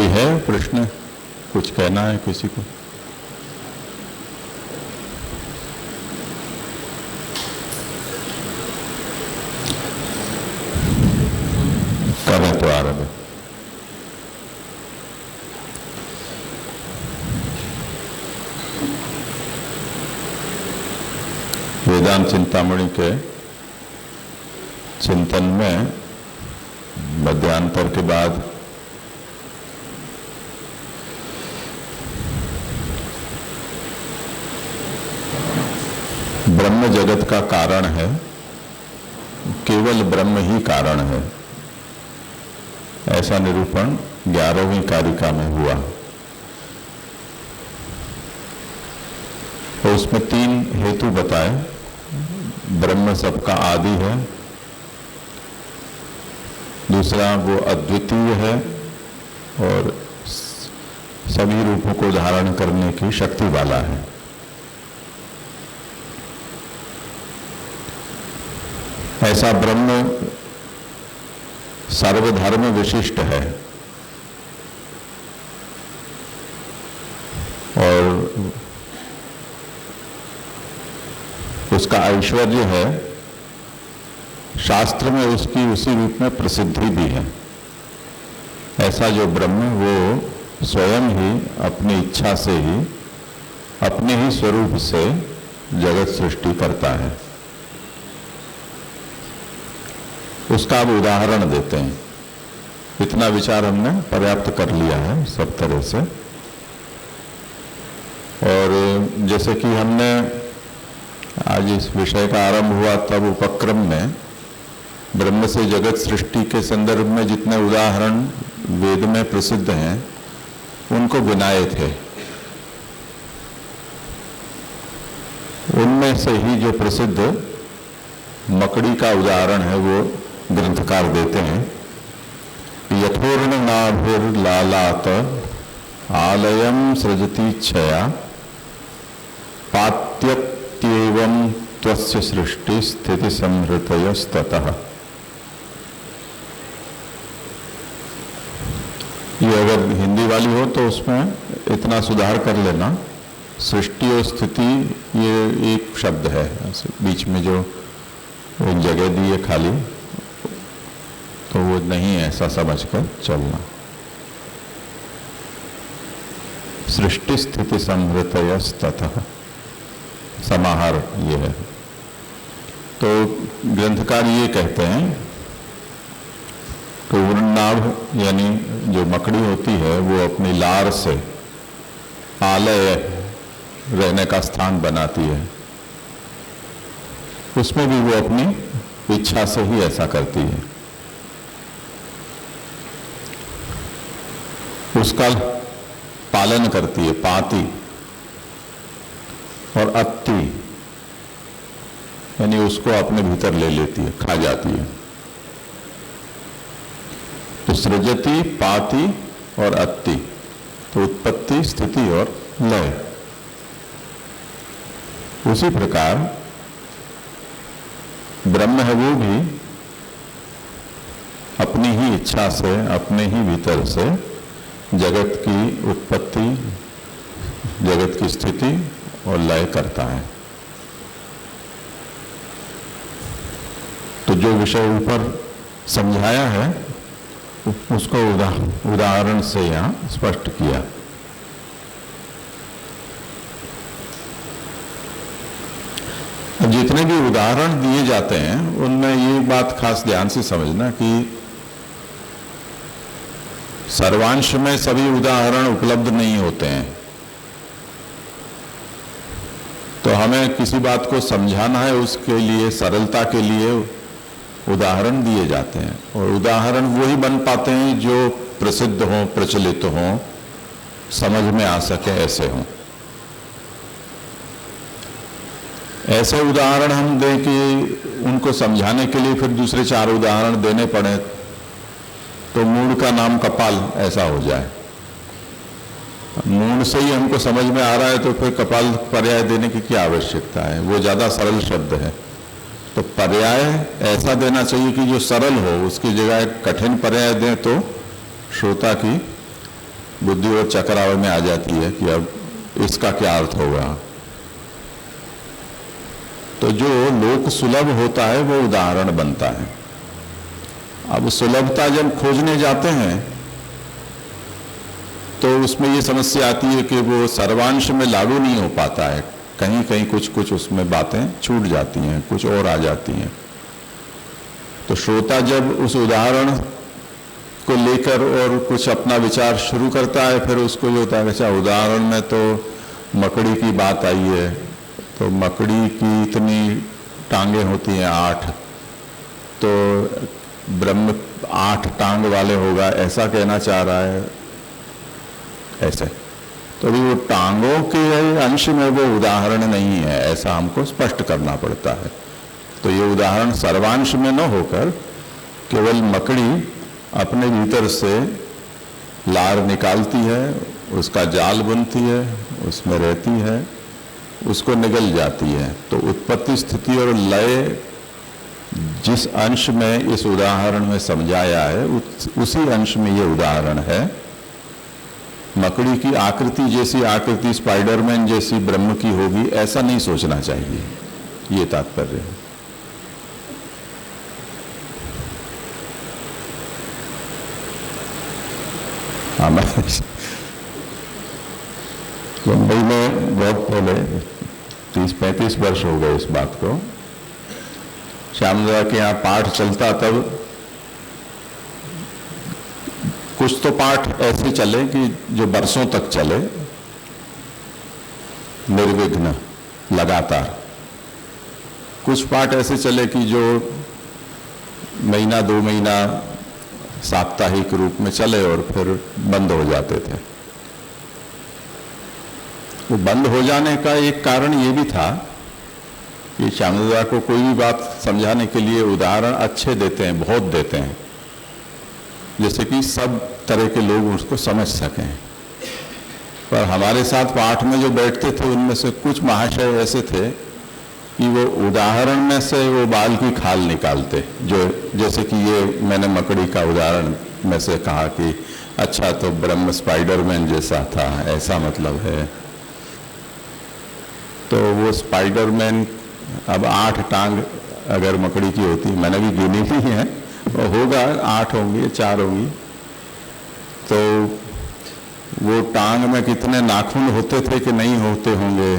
कोई है प्रश्न, कुछ कहना है किसी को? करें तो आरंभ। वेदांत चिंतामणि के चिंतन में मध्यांतर के बाद ब्रह्म जगत का कारण है, केवल ब्रह्म ही कारण है, ऐसा निरूपण 11वीं कारिका में हुआ। तो उसमें 3 हेतु बताए। ब्रह्म सबका आदि है, दूसरा वो अद्वितीय है और सभी रूपों को धारण करने की शक्ति वाला है। ऐसा ब्रह्म सर्वधर्म विशिष्ट है और उसका ऐश्वर्य है, शास्त्र में उसकी उसी रूप में प्रसिद्धि भी है। ऐसा जो ब्रह्म वो स्वयं ही अपनी इच्छा से ही अपने ही स्वरूप से जगत सृष्टि करता है। उसका अब उदाहरण देते हैं। इतना विचार हमने पर्याप्त कर लिया है सब तरह से। और जैसे कि हमने आज इस विषय का आरंभ हुआ तब उपक्रम में ब्रह्म से जगत सृष्टि के संदर्भ में जितने उदाहरण वेद में प्रसिद्ध हैं उनको गिनाए थे। उनमें से ही जो प्रसिद्ध मकड़ी का उदाहरण है वो ग्रंथकार देते हैं। यथोर्ण नाभिर्लालात आलयम सृजति क्षया पात्यत्येवं त्वस्य सृष्टि स्थिति संहृतयस्ततः। ये अगर हिंदी वाली हो तो उसमें इतना सुधार कर लेना, सृष्टि और स्थिति ये एक शब्द है, बीच में जो जगह दी है खाली तो वो नहीं है, ऐसा समझकर चलना। सृष्टि स्थिति संहृतयस्ततः समाहार ये है। तो ग्रंथकार ये कहते हैं कि वृन्नाभ यानी जो मकड़ी होती है वो अपनी लार से आलय रहने का स्थान बनाती है, उसमें भी वो अपनी इच्छा से ही ऐसा करती है। उसका पालन करती है, पाती, और अत्ति यानी उसको अपने भीतर ले लेती है, खा जाती है। तो सृजति, पाती और अत्ति, तो उत्पत्ति, स्थिति और लय। उसी प्रकार ब्रह्म है वो भी अपनी ही इच्छा से अपने ही भीतर से जगत की उत्पत्ति, जगत की स्थिति और लय करता है। तो जो विषय ऊपर समझाया है उसको उदाहरण से यहां स्पष्ट किया। जितने भी उदाहरण दिए जाते हैं उनमें ये बात खास ध्यान से समझना कि सर्वांश में सभी उदाहरण उपलब्ध नहीं होते हैं। तो हमें किसी बात को समझाना है, उसके लिए सरलता के लिए उदाहरण दिए जाते हैं, और उदाहरण वही बन पाते हैं जो प्रसिद्ध हों, प्रचलित हों, समझ में आ सके ऐसे हों। ऐसे उदाहरण हम दें कि उनको समझाने के लिए फिर दूसरे 4 उदाहरण देने पड़े तो मूढ़ का नाम कपाल ऐसा हो जाए। मूढ़ से ही हमको समझ में आ रहा है तो फिर कपाल पर्याय देने की क्या आवश्यकता है, वो ज़्यादा सरल शब्द है। तो पर्याय ऐसा देना चाहिए कि जो सरल हो, उसकी जगह कठिन पर्याय दें तो श्रोता की बुद्धि और चकरावे में आ जाती है कि अब इसका क्या अर्थ होगा। तो जो लोक सुलभ होता है वो उदाहरण बनता है। अब सुलभता जब खोजने जाते हैं तो उसमें ये समस्या आती है कि वो सर्वांश में लागू नहीं हो पाता है, कहीं कहीं कुछ कुछ उसमें बातें छूट जाती हैं, कुछ और आ जाती हैं। तो श्रोता जब उस उदाहरण को लेकर और कुछ अपना विचार शुरू करता है, फिर उसको ये होता है अच्छा उदाहरण में तो मकड़ी की बात आई है, तो मकड़ी की इतनी टांगें होती हैं 8, तो ब्रह्म 8 टांग वाले होगा ऐसा कहना चाह रहा है ऐसे। तो अभी वो टांगों के अंश में वो उदाहरण नहीं है, ऐसा हमको स्पष्ट करना पड़ता है। तो ये उदाहरण सर्वांश में न होकर केवल मकड़ी अपने भीतर से लार निकालती है, उसका जाल बुनती है, उसमें रहती है, उसको निगल जाती है। तो उत्पत्ति स्थिति और लय जिस अंश में इस उदाहरण में समझाया है उसी अंश में ये उदाहरण है। मकड़ी की आकृति जैसी आकृति स्पाइडरमैन जैसी ब्रह्म की होगी ऐसा नहीं सोचना चाहिए, ये तात्पर्य है। मुंबई में बहुत पहले 30-35 वर्ष हो गए इस बात को, श्यामदादा के यहाँ पाठ चलता, तब कुछ तो पाठ ऐसे चले कि जो बरसों तक चले निर्विघ्न लगातार। कुछ पाठ ऐसे चले कि जो महीना 2 महीना साप्ताहिक रूप में चले और फिर बंद हो जाते थे। वो बंद हो जाने का एक कारण ये भी था कि श्यामदादा को कोई भी बात समझाने के लिए उदाहरण अच्छे देते हैं, बहुत देते हैं, जैसे कि सब तरह के लोग उसको समझ सकें। पर हमारे साथ पाठ में जो बैठते थे उनमें से कुछ महाशय ऐसे थे कि वो उदाहरण में से वो बाल की खाल निकालते, जो जैसे कि ये मैंने मकड़ी का उदाहरण में से कहा कि अच्छा तो ब्रह्म स्पाइडरमैन जैसा था, ऐसा मतलब है। तो वो स्पाइडरमैन अब 8 टांग अगर मकड़ी की होती, मैंने भी गिनी नहीं है, वो होगा 8 होंगी 4 होंगी, तो वो टांग में कितने नाखून होते थे कि नहीं होते होंगे,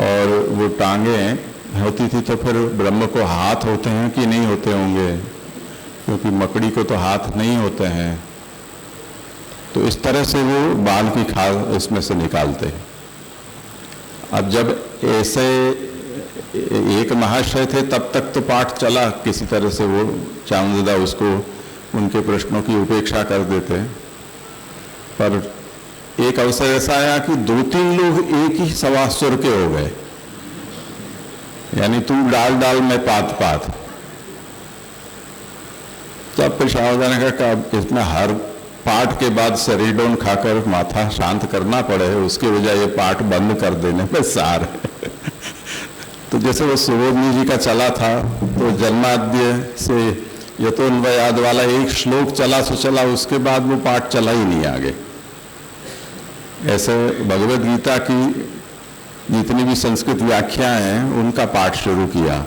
और वो टांगें होती थी तो फिर ब्रह्म को हाथ होते हैं कि नहीं होते होंगे, क्योंकि मकड़ी को तो हाथ नहीं होते हैं। तो इस तरह से वो बाल की खाल इसमें से निकालते हैं। अब जब ऐसे एक महाशय थे तब तक तो पाठ चला किसी तरह से, वो श्यामदादा उसको उनके प्रश्नों की उपेक्षा कर देते। पर एक अवसर ऐसा आया कि 2-3 लोग एक ही सवा सुर के हो गए, यानी तू डाल डाल में पात पात। तब फिर श्यामदादा ने कहा इसमें हर पाठ के बाद सेरीडोन खाकर माथा शांत करना पड़े, उसके बजाय ये पाठ बंद कर देने में सार है। तो जैसे वो सुबोधनी जी का चला था, तो जन्माद्य से यतोन्वयाद वाला एक श्लोक चला सो चला, उसके बाद वो पाठ चला ही नहीं आगे। ऐसे भगवत गीता की जितनी भी संस्कृत व्याख्याएं हैं उनका पाठ शुरू किया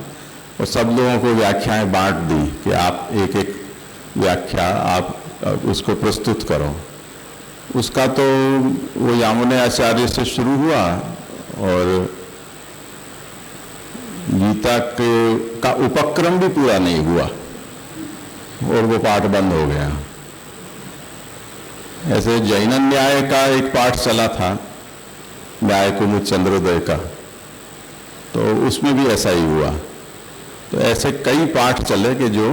और सब लोगों को व्याख्याएं बांट दी कि आप एक एक व्याख्या आप उसको प्रस्तुत करो। उसका तो वो यामुने आचार्य से शुरू हुआ और गीता का उपक्रम भी पूरा नहीं हुआ और वो पाठ बंद हो गया। ऐसे जैन न्याय का एक पाठ चला था, न्याय कुमुद चंद्रोदय का, तो उसमें भी ऐसा ही हुआ। तो ऐसे कई पाठ चले कि जो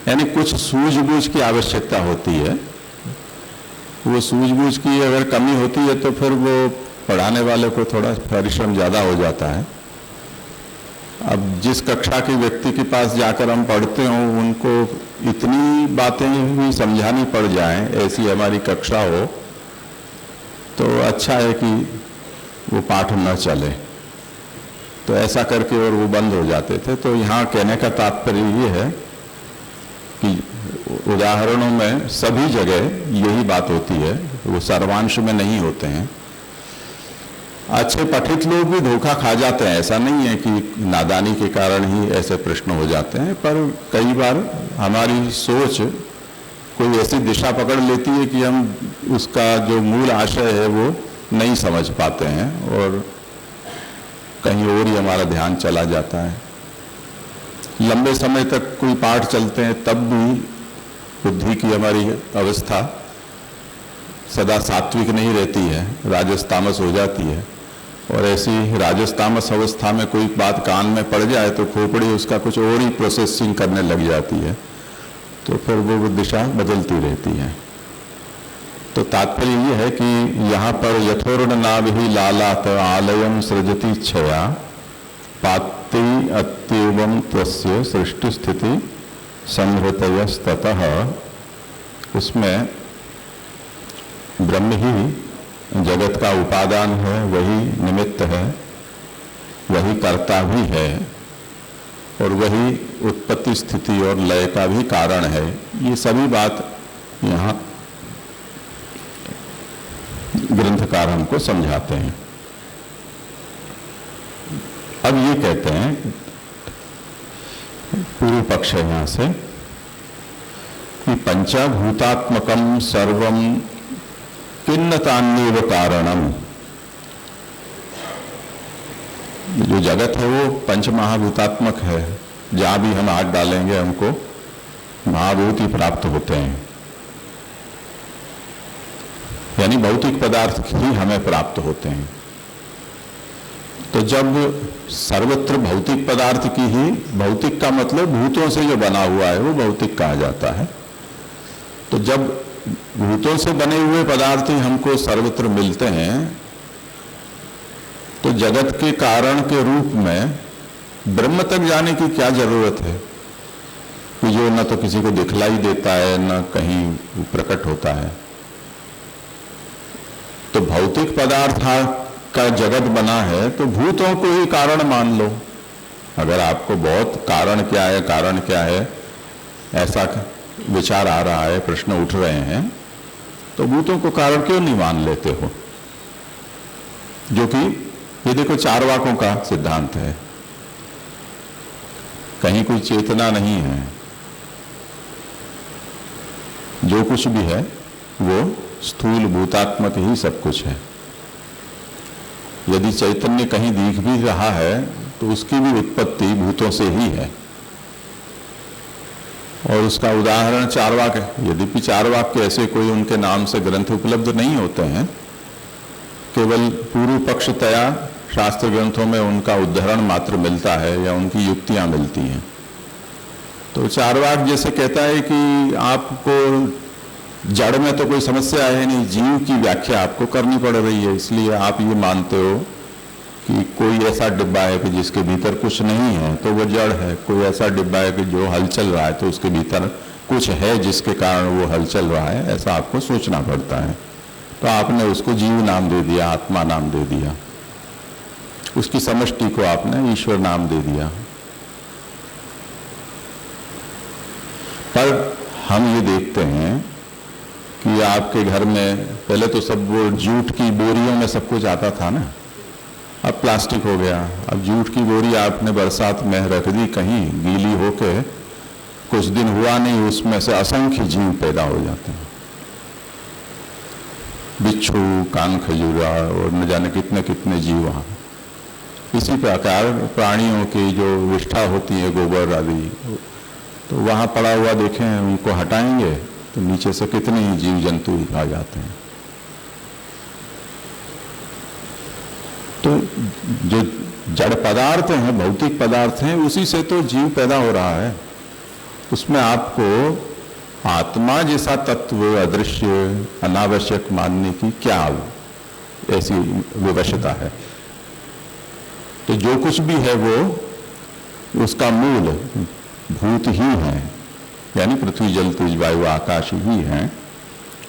यानी कुछ सूझबूझ की आवश्यकता होती है। वो सूझबूझ की अगर कमी होती है तो फिर वो पढ़ाने वाले को थोड़ा परिश्रम ज़्यादा हो जाता है। अब जिस कक्षा के व्यक्ति के पास जाकर हम पढ़ते हों उनको इतनी बातें भी समझानी पड़ जाएं, ऐसी हमारी कक्षा हो, तो अच्छा है कि वो पाठ न चले। तो ऐसा करके और वो बंद हो जाते थे। तो यहाँ कहने का तात्पर्य ये है कि उदाहरणों में सभी जगह यही बात होती है, वो सर्वांश में नहीं होते हैं। अच्छे पठित लोग भी धोखा खा जाते हैं, ऐसा नहीं है कि नादानी के कारण ही ऐसे प्रश्न हो जाते हैं, पर कई बार हमारी सोच कोई ऐसी दिशा पकड़ लेती है कि हम उसका जो मूल आशय है वो नहीं समझ पाते हैं और कहीं और ही हमारा ध्यान चला जाता है। लंबे समय तक कोई पाठ चलते हैं तब भी बुद्धि की हमारी अवस्था सदा सात्विक नहीं रहती है, राजस तामस हो जाती है। और ऐसी राजस तामस अवस्था में कोई बात कान में पड़ जाए तो खोपड़ी उसका कुछ और ही प्रोसेसिंग करने लग जाती है, तो फिर वो दिशा बदलती रहती है। तो तात्पर्य ये है कि यहाँ पर यथोर्ण नाभि लालात आलयम सृजति छया पाति अत्येवं तस्य सृष्टि स्थिति संहृतयस्ततः, उसमें ब्रह्म ही जगत का उपादान है, वही निमित्त है, वही कर्ता भी है और वही उत्पत्ति स्थिति और लय का भी कारण है। ये सभी बात यहाँ ग्रंथकार हमको समझाते हैं। अब ये कहते हैं, पूर्व पक्ष है यहाँ से, कि पंचभूतात्मकम सर्वम किन्नतान्येव कारणम। जो जगत है वो पंच महाभूतात्मक है, जहां भी हम हाथ डालेंगे हमको महाभूत ही प्राप्त होते हैं, यानी भौतिक पदार्थ ही हमें प्राप्त होते हैं। तो जब सर्वत्र भौतिक पदार्थ की ही, भौतिक का मतलब भूतों से जो बना हुआ है वो भौतिक कहा जाता है। तो जब भूतों से बने हुए पदार्थ ही हमको सर्वत्र मिलते हैं, तो जगत के कारण के रूप में ब्रह्म तक जाने की क्या जरूरत है, कि जो न तो किसी को दिखलाई देता है न कहीं प्रकट होता है। तो भौतिक पदार्थ का जगत बना है तो भूतों को ही कारण मान लो। अगर आपको बहुत कारण क्या है ऐसा विचार आ रहा है, प्रश्न उठ रहे हैं, तो भूतों को कारण क्यों नहीं मान लेते हो? जो कि ये देखो चारवाकों का सिद्धांत है, कहीं कोई चेतना नहीं है, जो कुछ भी है वो स्थूल भूतात्मक ही सब कुछ है। यदि चैतन्य कहीं दिख भी रहा है तो उसकी भी उत्पत्ति भूतों से ही है। और उसका उदाहरण चारवाक है। यद्यपि चारवाक के ऐसे कोई उनके नाम से ग्रंथ उपलब्ध नहीं होते हैं, केवल पूर्व पक्षतया शास्त्र ग्रंथों में उनका उद्धरण मात्र मिलता है या उनकी युक्तियां मिलती हैं। तो चारवाक जैसे कहता है कि आपको जड़ में तो कोई समस्या है नहीं, जीव की व्याख्या आपको करनी पड़ रही है, इसलिए आप ये मानते हो कि कोई ऐसा डिब्बा है कि जिसके भीतर कुछ नहीं है तो वो जड़ है, कोई ऐसा डिब्बा है कि जो हलचल रहा है तो उसके भीतर कुछ है जिसके कारण वो हलचल रहा है, ऐसा आपको सोचना पड़ता है। तो आपने उसको जीव नाम दे दिया, आत्मा नाम दे दिया, उसकी समष्टि को आपने ईश्वर नाम दे दिया। पर हम ये देखते हैं कि आपके घर में पहले तो सब वो जूट की बोरियों में सब कुछ आता था ना, अब प्लास्टिक हो गया। अब जूट की बोरी आपने बरसात में रख दी कहीं गीली होके, कुछ दिन हुआ नहीं, उसमें से असंख्य जीव पैदा हो जाते हैं, बिच्छू, कान खजूरा और न जाने कितने कितने जीव वहाँ। इसी प्रकार प्राणियों की जो विष्ठा होती है, गोबर आदि, तो वहाँ पड़ा हुआ देखें, उनको हटाएंगे तो नीचे से कितने ही जीव जंतु आ जाते हैं। तो जो जड़ पदार्थ हैं, भौतिक पदार्थ हैं, उसी से तो जीव पैदा हो रहा है। उसमें आपको आत्मा जैसा तत्व अदृश्य अनावश्यक मानने की क्या ऐसी विवशता है? तो जो कुछ भी है वो उसका मूल भूत ही है, यानी पृथ्वी जल तेज वायु आकाश ही है।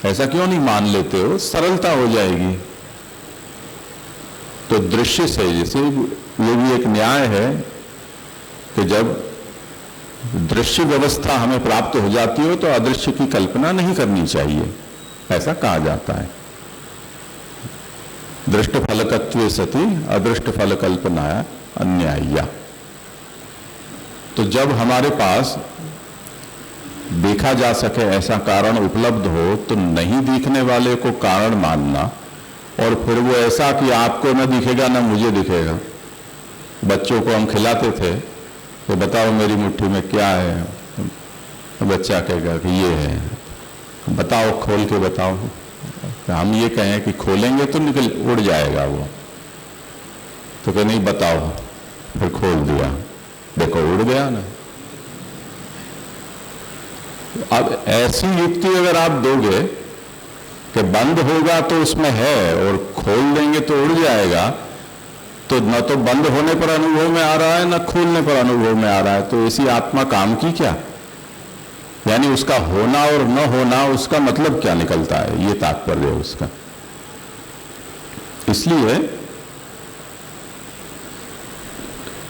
ऐसा क्यों नहीं मान लेते हो? सरलता हो जाएगी। तो दृश्य से, जैसे ये भी एक न्याय है कि जब दृश्य व्यवस्था हमें प्राप्त हो जाती हो तो अदृश्य की कल्पना नहीं करनी चाहिए, ऐसा कहा जाता है। दृष्ट फलकत्वे सति अदृष्ट फल कल्पनाया अन्याय्या। तो जब हमारे पास देखा जा सके ऐसा कारण उपलब्ध हो तो नहीं दिखने वाले को कारण मानना, और फिर वो ऐसा कि आपको न दिखेगा न मुझे दिखेगा। बच्चों को हम खिलाते थे तो बताओ मेरी मुट्ठी में क्या है, तो बच्चा कहेगा कि ये है, बताओ खोल के बताओ। तो हम ये कहें कि खोलेंगे तो निकल उड़ जाएगा वो, तो कहे नहीं बताओ, फिर खोल दिया, देखो उड़ गया ना। अब ऐसी युक्ति अगर आप दोगे कि बंद होगा तो उसमें है और खोल देंगे तो उड़ जाएगा, तो न तो बंद होने पर अनुभव में आ रहा है न खोलने पर अनुभव में आ रहा है, तो ऐसी आत्मा काम की क्या? यानी उसका होना और न होना, उसका मतलब क्या निकलता है, ये तात्पर्य है उसका। इसलिए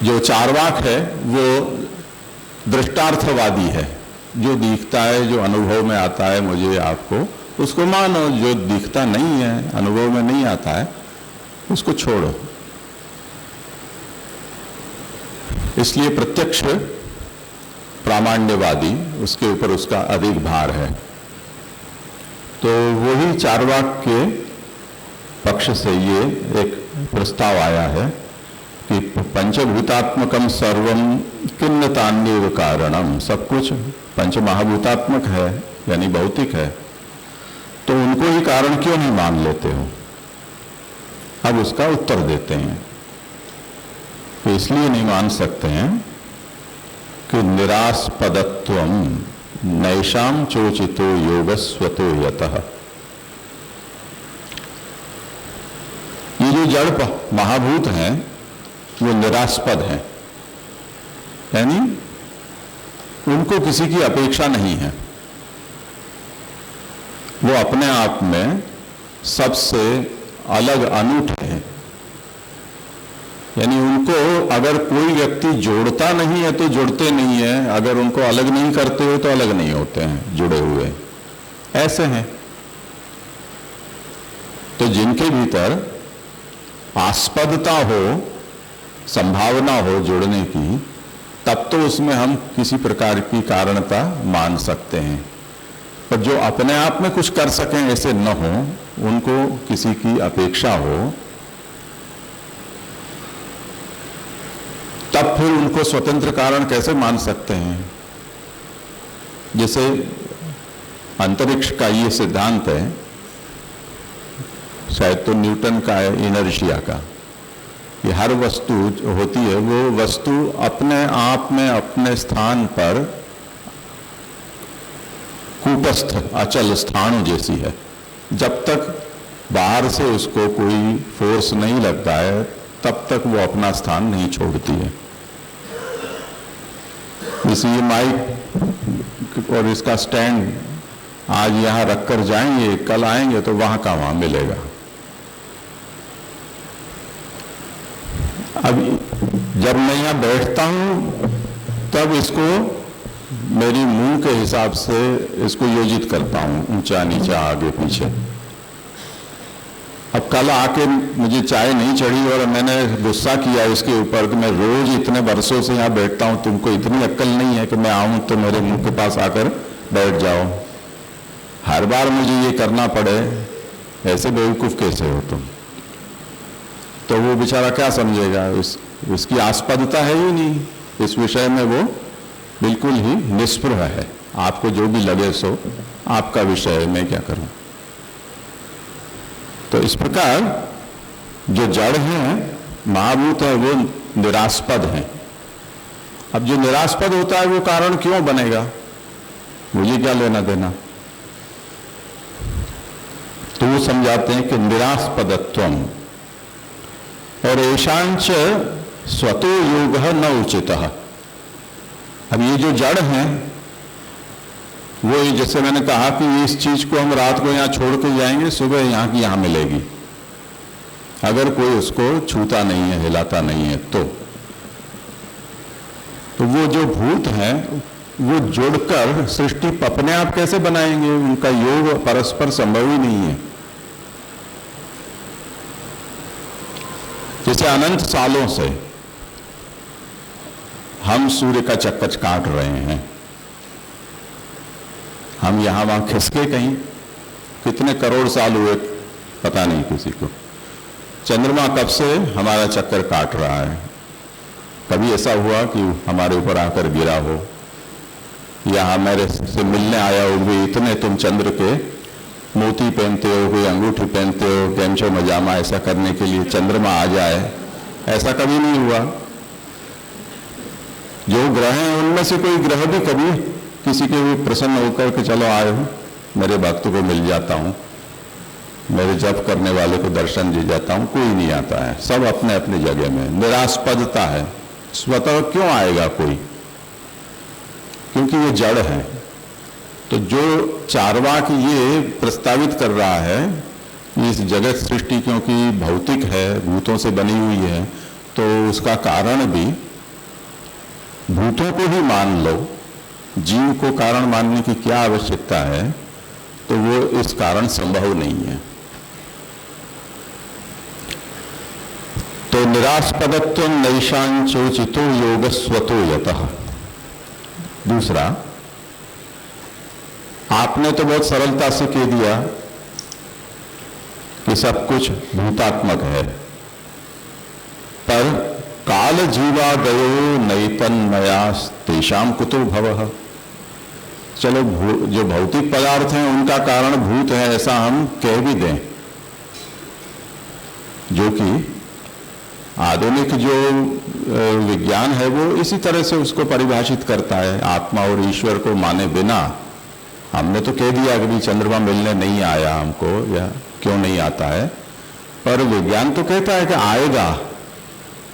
जो चार्वाक है वो दृष्टार्थवादी है। जो दिखता है, जो अनुभव में आता है मुझे आपको, उसको मानो। जो दिखता नहीं है, अनुभव में नहीं आता है, उसको छोड़ो। इसलिए प्रत्यक्ष प्रामाण्यवादी, उसके ऊपर उसका अधिक भार है। तो वही चार्वाक के पक्ष से ये एक प्रस्ताव आया है कि पंचभूतात्मकम सर्वम किन्नतान्येव कारणम। सब कुछ पंचमहाभूतात्मक है, यानी भौतिक है, तो उनको ही कारण क्यों नहीं मान लेते हो? अब उसका उत्तर देते हैं। तो इसलिए नहीं मान सकते हैं कि निरास्पदत्वम नैषाम चोचितो योगस्वतो यतः। ये जो जड़ महाभूत हैं वो निरास्पद हैं, यानी उनको किसी की अपेक्षा नहीं है। वो अपने आप में सबसे अलग अनूठे हैं। यानी उनको अगर कोई व्यक्ति जोड़ता नहीं है तो जुड़ते नहीं है, अगर उनको अलग नहीं करते हो तो अलग नहीं होते हैं, जुड़े हुए ऐसे हैं। तो जिनके भीतर आस्पदता हो, संभावना हो जुड़ने की, तब तो उसमें हम किसी प्रकार की कारणता मान सकते हैं। पर जो अपने आप में कुछ कर सकें ऐसे न हो, उनको किसी की अपेक्षा हो, तब फिर उनको स्वतंत्र कारण कैसे मान सकते हैं? जैसे अंतरिक्ष का ये सिद्धांत है, शायद तो न्यूटन का है, इनर्शिया का, कि हर वस्तु जो होती है वो वस्तु अपने आप में अपने स्थान पर कूटस्थ अचल स्थाणु जैसी है। जब तक बाहर से उसको कोई फोर्स नहीं लगता है तब तक वो अपना स्थान नहीं छोड़ती है। जैसे ये माइक और इसका स्टैंड आज यहाँ रखकर जाएंगे, कल आएंगे तो वहां का वहां मिलेगा। अब जब मैं यहाँ बैठता हूं तब इसको मेरी मुंह के हिसाब से इसको योजित करता हूं, ऊंचा नीचा आगे पीछे। अब कल आके मुझे चाय नहीं चढ़ी और मैंने गुस्सा किया इसके ऊपर कि मैं रोज इतने वर्षों से यहाँ बैठता हूँ, तुमको इतनी अक्ल नहीं है कि मैं आऊँ तो मेरे मुंह के पास आकर बैठ जाओ, हर बार मुझे ये करना पड़े, ऐसे बेवकूफ़ कैसे हो तुम? तो वो बेचारा क्या समझेगा? उसकी आस्पदता है ही नहीं इस विषय में, वो बिल्कुल ही निष्पृह है। आपको जो भी लगे सो आपका विषय, मैं क्या करूं? तो इस प्रकार जो जड़ हैं, महाभूत है, वो निरास्पद हैं। अब जो निरास्पद होता है वो कारण क्यों बनेगा? मुझे क्या लेना देना? तो वो समझाते हैं कि निरास्पदत्वम और ऐशांच स्वतो योगः न उचितः। अब ये जो जड़ हैं वो, जैसे मैंने कहा कि इस चीज को हम रात को यहाँ छोड़ के जाएंगे, सुबह यहाँ की यहाँ मिलेगी, अगर कोई उसको छूता नहीं है, हिलाता नहीं है तो। तो वो जो भूत हैं वो जुड़कर सृष्टि अपने आप कैसे बनाएंगे? उनका योग परस्पर संभव ही नहीं है। जैसे अनंत सालों से हम सूर्य का चक्कर काट रहे हैं, हम यहां वहां खिसके कहीं, कितने करोड़ साल हुए पता नहीं किसी को। चंद्रमा कब से हमारा चक्कर काट रहा है? कभी ऐसा हुआ कि हमारे ऊपर आकर गिरा हो, या मेरे से मिलने आया हो भी इतने तुम चंद्र के मोती पहनते हो, कोई अंगूठी पहनते हो, कैंचो मजामा, ऐसा करने के लिए चंद्रमा आ जाए, ऐसा कभी नहीं हुआ। जो ग्रह हैं उनमें से कोई ग्रह भी कभी किसी के भी प्रसन्न होकर के चलो आए हो, मेरे भक्त को मिल जाता हूं, मेरे जप करने वाले को दर्शन दे जाता हूं, कोई नहीं आता है। सब अपने अपनी जगह में, निरास्पदता है। स्वतः क्यों आएगा कोई? क्योंकि ये जड़ है। तो जो चार्वाक ये प्रस्तावित कर रहा है, इस जगत सृष्टि क्योंकि भौतिक है, भूतों से बनी हुई है, तो उसका कारण भी भूतों को ही मान लो, जीव को कारण मानने की क्या आवश्यकता है? तो वो इस कारण संभव नहीं है। तो निरास्पदत्व नैशांचोचितो योग स्वतो यतः। दूसरा, आपने तो बहुत सरलता से कह दिया कि सब कुछ भूतात्मक है, पर काल जीवादयो नैतन्मया तेषाम कुतो भवः। चलो जो भौतिक पदार्थ हैं उनका कारण भूत है, ऐसा हम कह भी दें, जो कि आधुनिक जो विज्ञान है वो इसी तरह से उसको परिभाषित करता है। आत्मा और ईश्वर को माने बिना हमने तो कह दिया कि भी चंद्रमा मिलने नहीं आया हमको, या क्यों नहीं आता है, पर विज्ञान तो कहता है कि आएगा,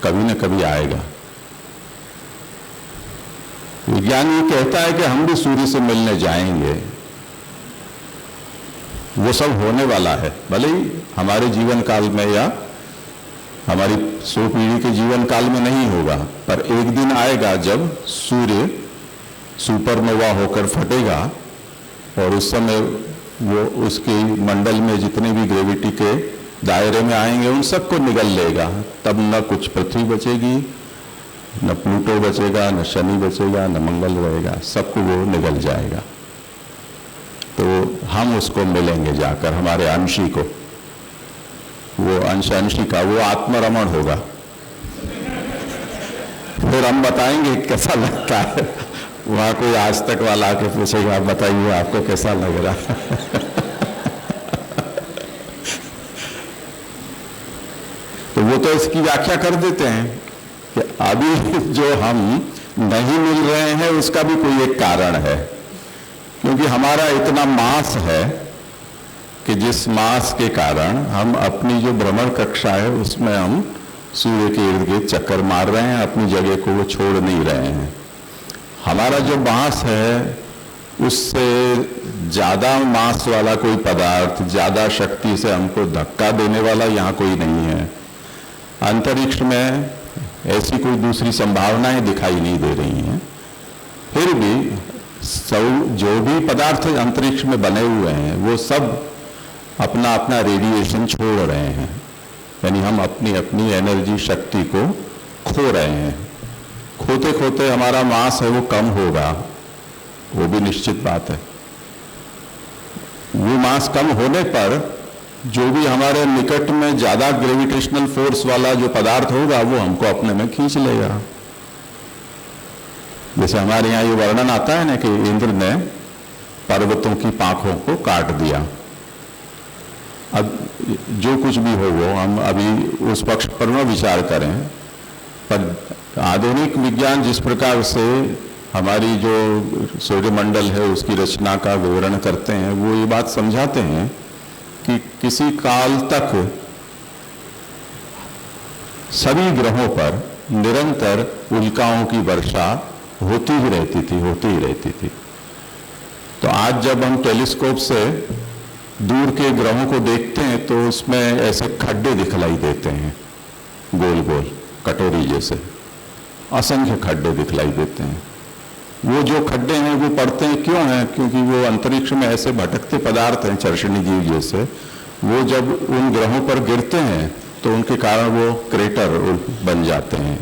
कभी न कभी आएगा। विज्ञान ये कहता है कि हम भी सूर्य से मिलने जाएंगे, वो सब होने वाला है, भले ही हमारे जीवन काल में या हमारी 100 पीढ़ी के जीवन काल में नहीं होगा, पर एक दिन आएगा जब सूर्य सुपरनोवा होकर फटेगा और उस समय वो उसके मंडल में जितने भी ग्रेविटी के दायरे में आएंगे उन सबको निगल लेगा। तब न कुछ पृथ्वी बचेगी, न प्लूटो बचेगा, न शनि बचेगा, न मंगल रहेगा, सबको वो निगल जाएगा। तो हम उसको मिलेंगे जाकर, हमारे अंशी को, वो अंशी का वो आत्मरमण होगा। फिर हम बताएंगे कैसा लगता है। वहां कोई आज तक वाला आके पूछेगा, आप बताइए आपको कैसा लग रहा है? तो वो तो इसकी व्याख्या कर देते हैं कि अभी जो हम नहीं मिल रहे हैं उसका भी कोई एक कारण है, क्योंकि हमारा इतना मास है कि जिस मास के कारण हम अपनी जो भ्रमण कक्षा है उसमें हम सूर्य के इर्द गिर्द चक्कर मार रहे हैं, अपनी जगह को वो छोड़ नहीं रहे हैं। हमारा जो मास है उससे ज्यादा मास वाला कोई पदार्थ, ज्यादा शक्ति से हमको धक्का देने वाला यहाँ कोई नहीं है। अंतरिक्ष में ऐसी कोई दूसरी संभावनाएं दिखाई नहीं दे रही हैं। फिर भी जो भी पदार्थ अंतरिक्ष में बने हुए हैं वो सब अपना अपना रेडिएशन छोड़ रहे हैं, यानी हम अपनी अपनी एनर्जी शक्ति को खो रहे हैं। खोते खोते हमारा मास है वो कम होगा, वो भी निश्चित बात है। वो मास कम होने पर जो भी हमारे निकट में ज्यादा ग्रेविटेशनल फोर्स वाला जो पदार्थ होगा वो हमको अपने में खींच लेगा। जैसे हमारे यहाँ ये वर्णन आता है ना कि इंद्र ने पर्वतों की पांखों को काट दिया। अब जो कुछ भी हो वो हम अभी उस पक्ष पर न विचार करें, पर आधुनिक विज्ञान जिस प्रकार से हमारी जो सूर्यमंडल है उसकी रचना का विवरण करते हैं, वो ये बात समझाते हैं कि किसी काल तक सभी ग्रहों पर निरंतर उल्काओं की वर्षा होती ही रहती थी। तो आज जब हम टेलीस्कोप से दूर के ग्रहों को देखते हैं तो उसमें ऐसे खड्डे दिखलाई देते हैं, गोल गोल कटोरी जैसे। असंख्य खड्डे दिखलाई देते हैं। वो जो खड्डे हैं वो पड़ते हैं क्यों हैं? क्योंकि वो अंतरिक्ष में ऐसे भटकते पदार्थ हैं चर्षणी जीव जैसे, वो जब उन ग्रहों पर गिरते हैं तो उनके कारण वो क्रेटर बन जाते हैं।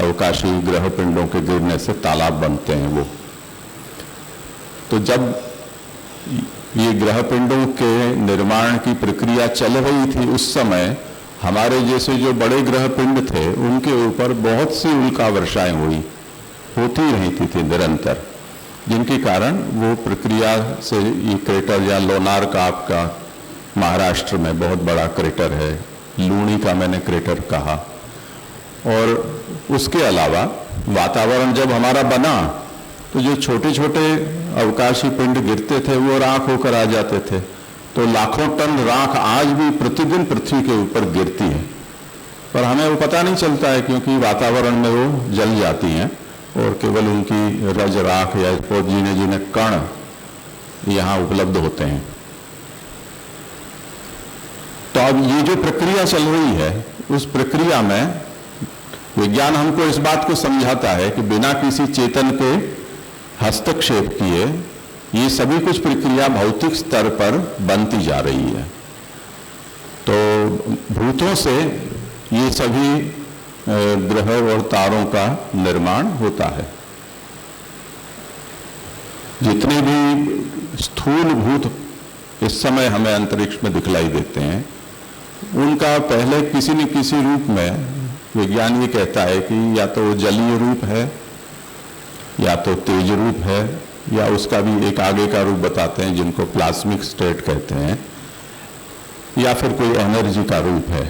अवकाशी ग्रह पिंडों के गिरने से तालाब बनते हैं वो। तो जब ये ग्रह पिंडों के निर्माण की प्रक्रिया चल रही थी उस समय हमारे जैसे जो बड़े ग्रह पिंड थे उनके ऊपर बहुत सी उल्का वर्षाएं होती रहती थी निरंतर, जिनके कारण वो प्रक्रिया से ये क्रेटर, या लोनार का आपका महाराष्ट्र में बहुत बड़ा क्रेटर है, लूणी का मैंने क्रेटर कहा। और उसके अलावा वातावरण जब हमारा बना तो जो छोटे छोटे अवकाशी पिंड गिरते थे वो राख होकर आ जाते थे। तो लाखों टन राख आज भी प्रतिदिन पृथ्वी के ऊपर गिरती है, पर हमें वो पता नहीं चलता है क्योंकि वातावरण में वो जल जाती हैं और केवल उनकी रज राख या जीने जीने कण यहाँ उपलब्ध होते हैं। तो अब ये जो प्रक्रिया चल रही है उस प्रक्रिया में विज्ञान हमको इस बात को समझाता है कि बिना किसी चेतन के हस्तक्षेप किए ये सभी कुछ प्रक्रिया भौतिक स्तर पर बनती जा रही है। तो भूतों से ये सभी ग्रह और तारों का निर्माण होता है। जितने भी स्थूल भूत इस समय हमें अंतरिक्ष में दिखलाई देते हैं उनका पहले किसी न किसी रूप में विज्ञान ये कहता है कि या तो जलीय रूप है, या तो तेज रूप है, या उसका भी एक आगे का रूप बताते हैं जिनको प्लाज्मिक स्टेट कहते हैं, या फिर कोई एनर्जी का रूप है।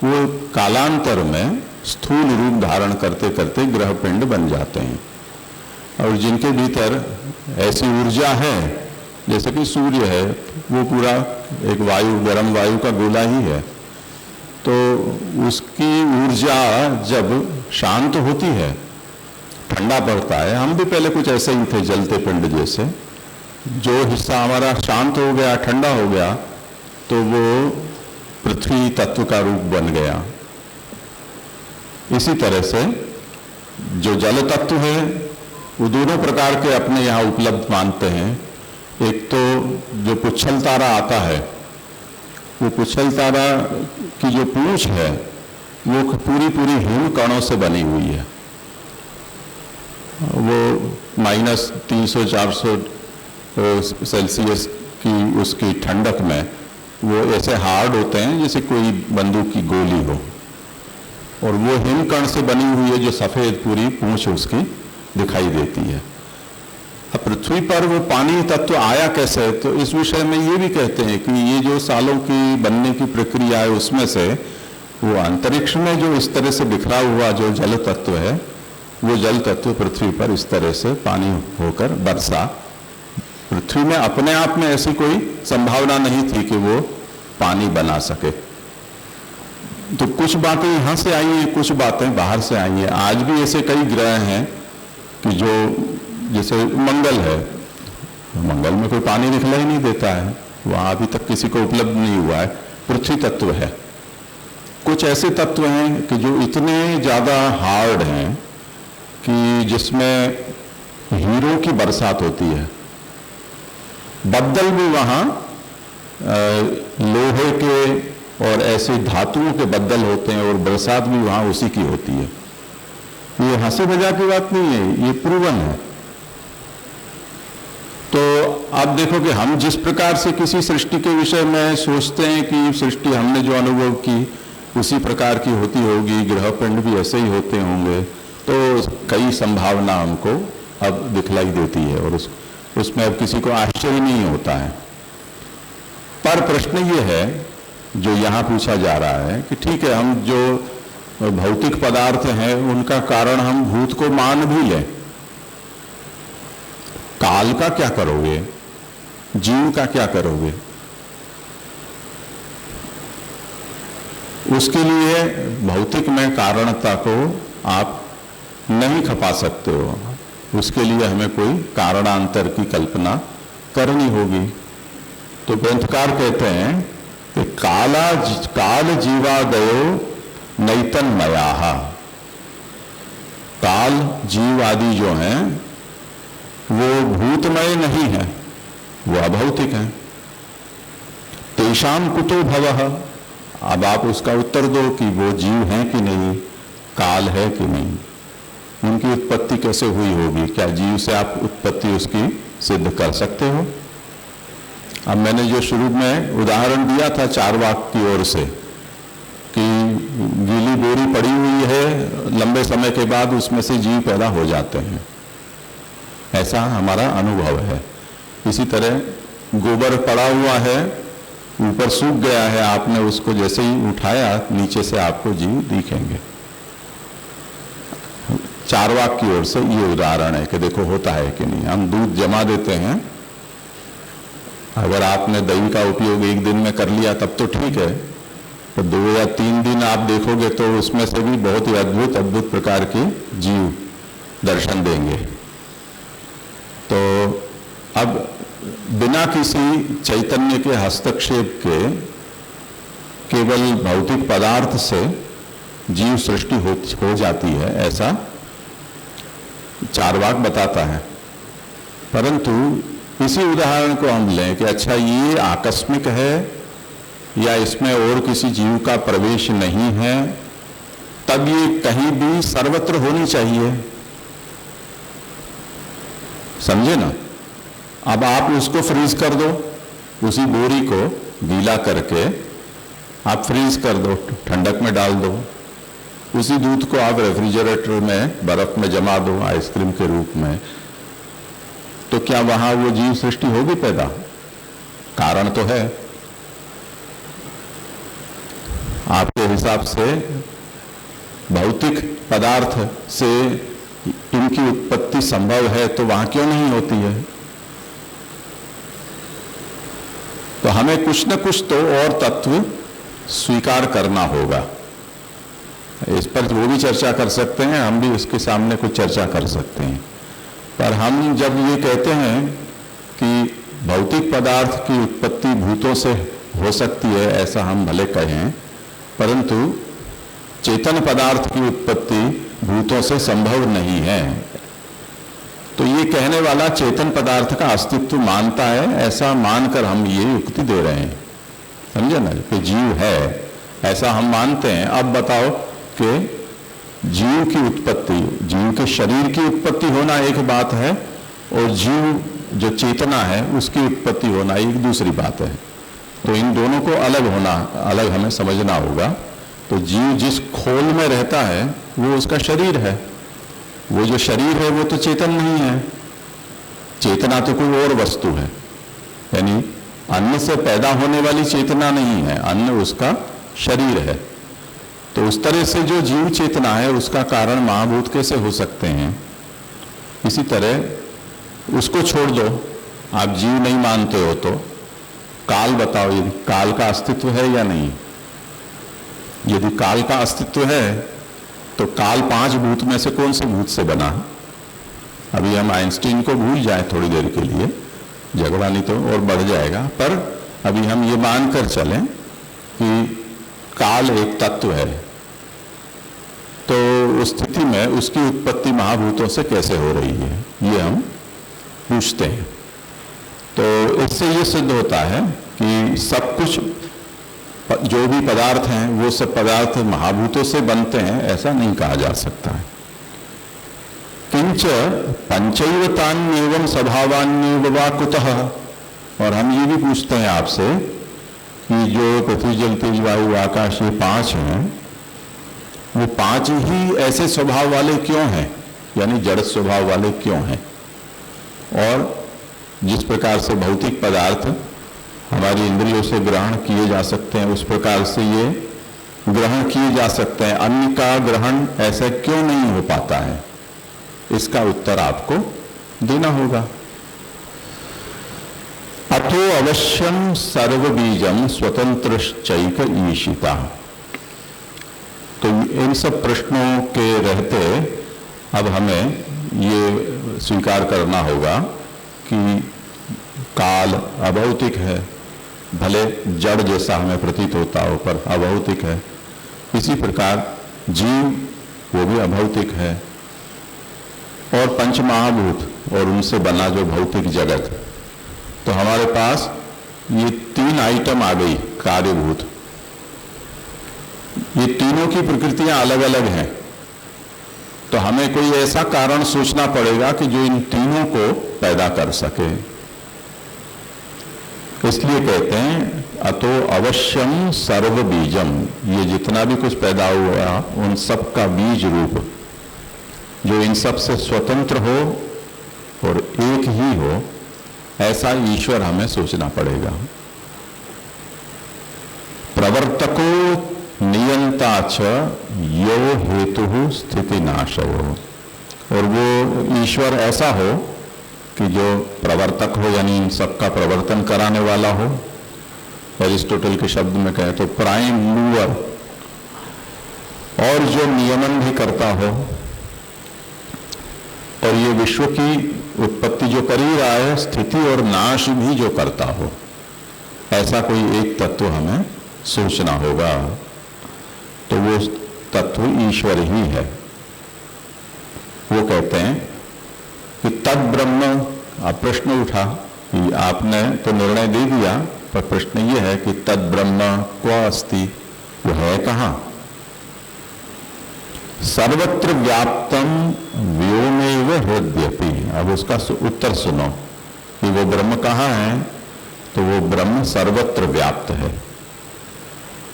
वो कालांतर में स्थूल रूप धारण करते करते ग्रह पिंड बन जाते हैं और जिनके भीतर ऐसी ऊर्जा है जैसे कि सूर्य है, वो पूरा एक वायु, गर्म वायु का गोला ही है। तो उसकी ऊर्जा जब शांत होती है, ठंडा पड़ता है, हम भी पहले कुछ ऐसे ही थे जलते पिंड जैसे, जो हिस्सा हमारा शांत हो गया, ठंडा हो गया, तो वो पृथ्वी तत्व का रूप बन गया। इसी तरह से जो जल तत्व है वो दोनों प्रकार के अपने यहाँ उपलब्ध मानते हैं। एक तो जो पुच्छल तारा आता है, वो पुच्छल तारा की जो पूंछ है वो पूरी पूरी हिम कणों से बनी हुई है। वो -300-400 सेल्सियस की उसकी ठंडक में वो ऐसे हार्ड होते हैं जैसे कोई बंदूक की गोली हो, और वो हिमकण से बनी हुई है जो सफेद पूरी पूंछ उसकी दिखाई देती है। अब पृथ्वी पर वो पानी तत्व आया कैसे, तो इस विषय में ये भी कहते हैं कि ये जो सालों की बनने की प्रक्रिया है उसमें से वो अंतरिक्ष में जो इस तरह से बिखरा हुआ जो जल तत्व है, वो जल तत्व पृथ्वी पर इस तरह से पानी होकर बरसा। पृथ्वी में अपने आप में ऐसी कोई संभावना नहीं थी कि वो पानी बना सके। तो कुछ बातें यहाँ से आई हैं, कुछ बातें बाहर से आई हैं। आज भी ऐसे कई ग्रह हैं कि जो, जैसे मंगल है, मंगल में कोई पानी दिखलाई नहीं देता है, वहाँ अभी तक किसी को उपलब्ध नहीं हुआ है, पृथ्वी तत्व है। कुछ ऐसे तत्व हैं कि जो इतने ज़्यादा हार्ड हैं कि जिसमें हीरो की बरसात होती है। बदल भी वहाँ लोहे के और ऐसे धातुओं के बदल होते हैं और बरसात भी वहाँ उसी की होती है। ये हंसी मजाक की बात नहीं है, ये प्रूवन है। तो आप देखो कि हम जिस प्रकार से किसी सृष्टि के विषय में सोचते हैं कि सृष्टि हमने जो अनुभव की उसी प्रकार की होती होगी, ग्रह पिंड भी ऐसे ही होते होंगे, तो कई संभावना हमको अब दिखलाई देती है और उसमें अब किसी को आश्चर्य नहीं होता है। पर प्रश्न ये है जो यहाँ पूछा जा रहा है कि ठीक है, हम जो भौतिक पदार्थ हैं उनका कारण हम भूत को मान भी लें, काल का क्या करोगे, जीव का क्या करोगे? उसके लिए भौतिक में कारणता को आप नहीं खपा सकते हो, उसके लिए हमें कोई कारणांतर की कल्पना करनी होगी। तो ग्रंथकार कहते हैं कि काल जीवा गयो नैतन मयाहा। काल जीव आदि जो हैं वो भूतमय नहीं है, वो अभौतिक है। तेषाम कुतो भवः, अब आप उसका उत्तर दो कि वो जीव हैं कि नहीं, काल है कि नहीं, उनकी उत्पत्ति कैसे हुई होगी, क्या जीव से आप उत्पत्ति उसकी सिद्ध कर सकते हो? अब मैंने जो शुरू में उदाहरण दिया था चारवाक की ओर से कि गीली बोरी पड़ी हुई है, लंबे समय के बाद उसमें से जीव पैदा हो जाते हैं, ऐसा हमारा अनुभव है। इसी तरह गोबर पड़ा हुआ है, ऊपर सूख गया है, आपने उसको जैसे ही उठाया नीचे से आपको जीव दिखेंगे। चारवाक की ओर से ये उदाहरण है कि देखो होता है कि नहीं। हम दूध जमा देते हैं, अगर आपने दही का उपयोग एक दिन में कर लिया तब तो ठीक है, तो 2 या 3 दिन आप देखोगे तो उसमें से भी बहुत ही अद्भुत अद्भुत प्रकार के जीव दर्शन देंगे। तो अब बिना किसी चैतन्य के हस्तक्षेप के केवल भौतिक पदार्थ से जीव सृष्टि हो जाती है, ऐसा चारवाक बताता है। परंतु इसी उदाहरण को हम लें कि अच्छा ये आकस्मिक है या इसमें और किसी जीव का प्रवेश नहीं है, तब ये कहीं भी सर्वत्र होनी चाहिए, समझे ना। अब आप उसको फ्रीज कर दो, उसी बोरी को गीला करके आप फ्रीज कर दो, ठंडक में डाल दो, उसी दूध को आप रेफ्रिजरेटर में बर्फ में जमा दो आइसक्रीम के रूप में, तो क्या वहां वो जीव सृष्टि होगी पैदा? कारण तो है। आपके हिसाब से भौतिक पदार्थ से इनकी उत्पत्ति संभव है, तो वहां क्यों नहीं होती है? तो हमें कुछ न कुछ तो और तत्व स्वीकार करना होगा। इस पर वो भी चर्चा कर सकते हैं, हम भी उसके सामने कुछ चर्चा कर सकते हैं। पर हम जब ये कहते हैं कि भौतिक पदार्थ की उत्पत्ति भूतों से हो सकती है, ऐसा हम भले कहें, परंतु चेतन पदार्थ की उत्पत्ति भूतों से संभव नहीं है। तो ये कहने वाला चेतन पदार्थ का अस्तित्व मानता है, ऐसा मानकर हम ये युक्ति दे रहे हैं, समझे ना, कि जीव है ऐसा हम मानते हैं। अब बताओ कि जीव की उत्पत्ति, जीव के शरीर की उत्पत्ति होना एक बात है, और जीव जो चेतना है उसकी उत्पत्ति होना एक दूसरी बात है। तो इन दोनों को अलग हमें समझना होगा। तो जीव जिस खोल में रहता है वो उसका शरीर है, वो जो शरीर है वो तो चेतन नहीं है, चेतना तो कोई और वस्तु है, यानी अन्न से पैदा होने वाली चेतना नहीं है, अन्न उसका शरीर है। तो उस तरह से जो जीव चेतना है उसका कारण महाभूत कैसे हो सकते हैं? इसी तरह उसको छोड़ दो, आप जीव नहीं मानते हो तो काल बताओ, यदि काल का अस्तित्व है या नहीं? यदि काल का अस्तित्व है तो काल 5 भूत में से कौन से भूत से बना? अभी हम आइंस्टीन को भूल जाए थोड़ी देर के लिए, झगड़ा नहीं तो और बढ़ जाएगा, पर अभी हम ये मानकर चलें कि काल एक तत्व है, तो उस स्थिति में उसकी उत्पत्ति महाभूतों से कैसे हो रही है, ये हम पूछते हैं। तो इससे ये सिद्ध होता है कि सब कुछ जो भी पदार्थ हैं वो सब पदार्थ महाभूतों से बनते हैं, ऐसा नहीं कहा जा सकता है। किंच पंचैवतान्येवं स्वभावान्येव वा कुतः, और हम ये भी पूछते हैं आपसे कि जो पृथ्वी जल तेज वायु आकाश ये 5 हैं, वो 5 ही ऐसे स्वभाव वाले क्यों हैं, यानी जड़ स्वभाव वाले क्यों हैं? और जिस प्रकार से भौतिक पदार्थ हमारी इंद्रियों से ग्रहण किए जा सकते हैं उस प्रकार से ये ग्रहण किए जा सकते हैं, अन्न का ग्रहण ऐसा क्यों नहीं हो पाता है? इसका उत्तर आपको देना होगा। अथो अवश्यम सर्वबीजम स्वतंत्रश्चैक ईशिता। तो इन सब प्रश्नों के रहते अब हमें ये स्वीकार करना होगा कि काल अभौतिक है, भले जड़ जैसा हमें प्रतीत होता हो पर अभौतिक है। इसी प्रकार जीव वो भी अभौतिक है, और पंच महाभूत और उनसे बना जो भौतिक जगत, तो हमारे पास ये तीन आइटम आ गई कार्यभूत। ये तीनों की प्रकृतियां अलग अलग हैं, तो हमें कोई ऐसा कारण सोचना पड़ेगा कि जो इन तीनों को पैदा कर सके। इसलिए कहते हैं अतो अवश्यम सर्व बीजम, ये जितना भी कुछ पैदा हुआ उन सब का बीज रूप, जो इन सब से स्वतंत्र हो और एक ही हो, ऐसा ईश्वर हमें सोचना पड़ेगा। प्रवर्तको नियंता च यो हेतु स्थिति नाशो, और वो ईश्वर ऐसा हो कि जो प्रवर्तक हो, यानी इन सबका प्रवर्तन कराने वाला हो। एरिस्टोटल के शब्द में कहें तो प्राइम मूवर, और जो नियमन भी करता हो, और ये विश्व की उत्पत्ति जो कर ही रहा है, स्थिति और नाश भी जो करता हो, ऐसा कोई एक तत्व हमें सोचना होगा। तो वो तत्व ईश्वर ही है। वो कहते हैं कि तद ब्रह्म, अब प्रश्न उठा कि आपने तो निर्णय दे दिया, पर प्रश्न ये है कि तद ब्रह्म क्व अस्ति, वो है कहाँ? सर्वत्र व्याप्तम व्योमेव हृदयपि। अब उसका उत्तर सुनो कि वो ब्रह्म कहाँ है? तो वो ब्रह्म सर्वत्र व्याप्त है।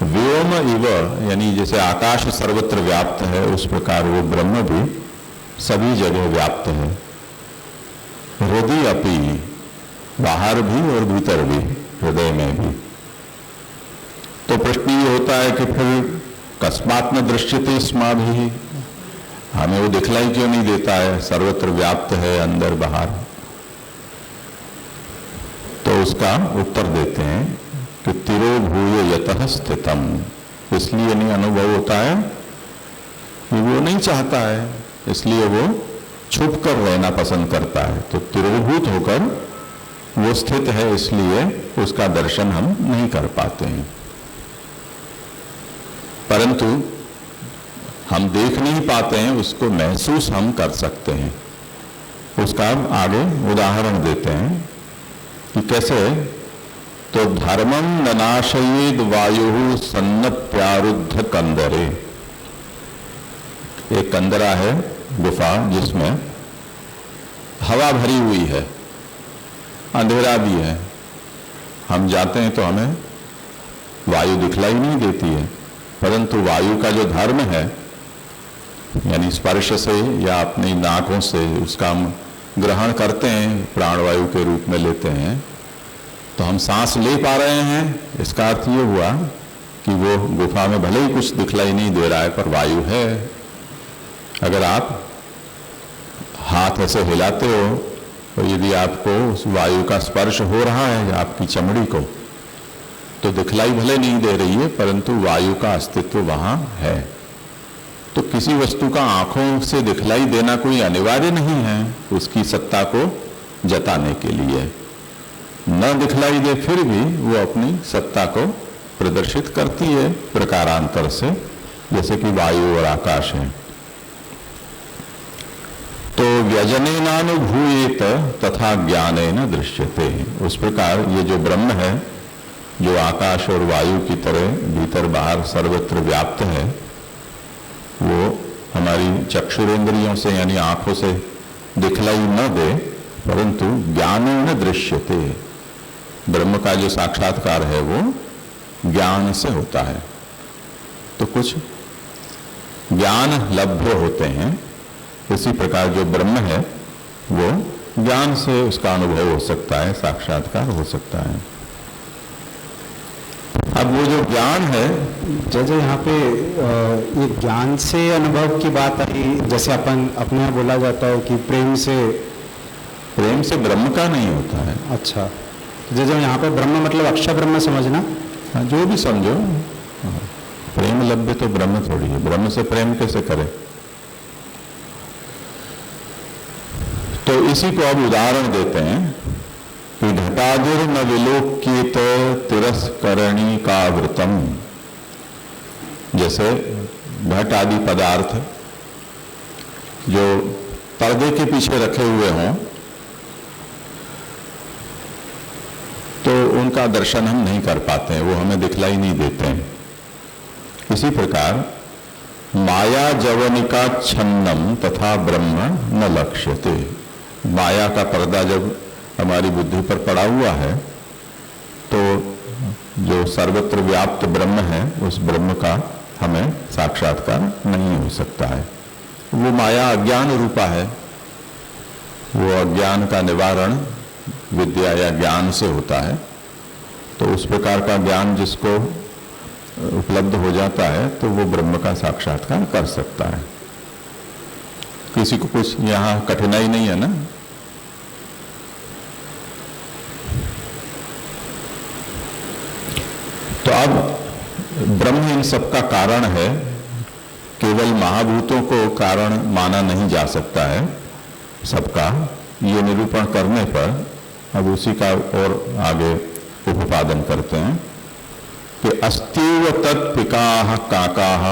व्योम इव, यानी जैसे आकाश सर्वत्र व्याप्त है, उस प्रकार वो ब्रह्म भी सभी जगह व्याप्त है। हृदय अपि, बाहर भी और भीतर भी, हृदय में भी। तो प्रश्न ये होता है कि फिर कस्मात् न दृश्यते अस्माभिः, हमें वो दिखलाई क्यों नहीं देता है? सर्वत्र व्याप्त है, अंदर बाहर। तो उसका उत्तर देते हैं कि तिरोभूय यतः स्थितम, इसलिए नहीं अनुभव होता है कि वो नहीं चाहता है, इसलिए वो छुप कर रहना पसंद करता है। तो तिरोभूत होकर वो स्थित है, इसलिए उसका दर्शन हम नहीं कर पाते हैं। परंतु हम देख नहीं पाते हैं, उसको महसूस हम कर सकते हैं। उसका आगे उदाहरण देते हैं कि कैसे। तो धर्मम ननाशयेद वायु सन्नप्यारुद्ध कंदरे, एक कंदरा है, गुफा, जिसमें हवा भरी हुई है, अंधेरा भी है। हम जाते हैं तो हमें वायु दिखलाई नहीं देती है, परंतु वायु का जो धर्म है, यानी स्पर्श से या अपनी नाकों से उसका हम ग्रहण करते हैं, प्राणवायु के रूप में लेते हैं, तो हम सांस ले पा रहे हैं। इसका अर्थ ये हुआ कि वो गुफा में भले ही कुछ दिखलाई नहीं दे रहा है, पर वायु है। अगर आप हाथ ऐसे हिलाते हो तो यदि आपको उस वायु का स्पर्श हो रहा है आपकी चमड़ी को, तो दिखलाई भले नहीं दे रही है, परंतु वायु का अस्तित्व वहां है। तो किसी वस्तु का आंखों से दिखलाई देना कोई अनिवार्य नहीं है उसकी सत्ता को जताने के लिए। न दिखलाई दे फिर भी वो अपनी सत्ता को प्रदर्शित करती है प्रकारांतर से, जैसे कि वायु और आकाश है। तो व्यजनेनानुभूयेत तथा ज्ञानेन दृश्यते, उस प्रकार ये जो ब्रह्म है, जो आकाश और वायु की तरह भीतर बाहर सर्वत्र व्याप्त है, वो हमारी चक्षुरेंद्रियों से यानी आंखों से दिखलाई न दे, परंतु ज्ञानेन दृश्यते, ब्रह्म का जो साक्षात्कार है वो ज्ञान से होता है। तो कुछ ज्ञान लभ्य होते हैं, इसी प्रकार जो ब्रह्म है वो ज्ञान से उसका अनुभव हो सकता है, साक्षात्कार हो सकता है। अब वो जो ज्ञान है, जैसे यहाँ पे ये ज्ञान से अनुभव की बात आई, जैसे अपन अपने यहाँ बोला जाता है कि प्रेम से ब्रह्म का नहीं होता है। अच्छा, जैसे यहाँ पे ब्रह्म मतलब अक्षर ब्रह्म समझना, जो भी समझो, प्रेम लभ्य तो ब्रह्म थोड़ी है, ब्रह्म से प्रेम कैसे करे। तो इसी को अब उदाहरण देते हैं कि घटादिर न विलोक्येत तिरस्करणी का वृतम, जैसे घट आदि पदार्थ जो पर्दे के पीछे रखे हुए हों तो उनका दर्शन हम नहीं कर पाते हैं, वो हमें दिखलाई नहीं देते हैं। इसी प्रकार माया जवनिका छन्नम तथा ब्रह्म न लक्ष्यते। माया का पर्दा जब हमारी बुद्धि पर पड़ा हुआ है तो जो सर्वत्र व्याप्त ब्रह्म है उस ब्रह्म का हमें साक्षात्कार नहीं हो सकता है। वो माया अज्ञान रूपा है, वो अज्ञान का निवारण विद्या या ज्ञान से होता है। तो उस प्रकार का ज्ञान जिसको उपलब्ध हो जाता है तो वो ब्रह्म का साक्षात्कार कर सकता है। किसी को कुछ यहाँ कठिनाई नहीं है ना? तो अब ब्रह्म इन सबका कारण है, केवल महाभूतों को कारण माना नहीं जा सकता है सबका। ये निरूपण करने पर अब उसी का और आगे उपादन करते हैं कि अस्तीव तत्पिकाः काकाः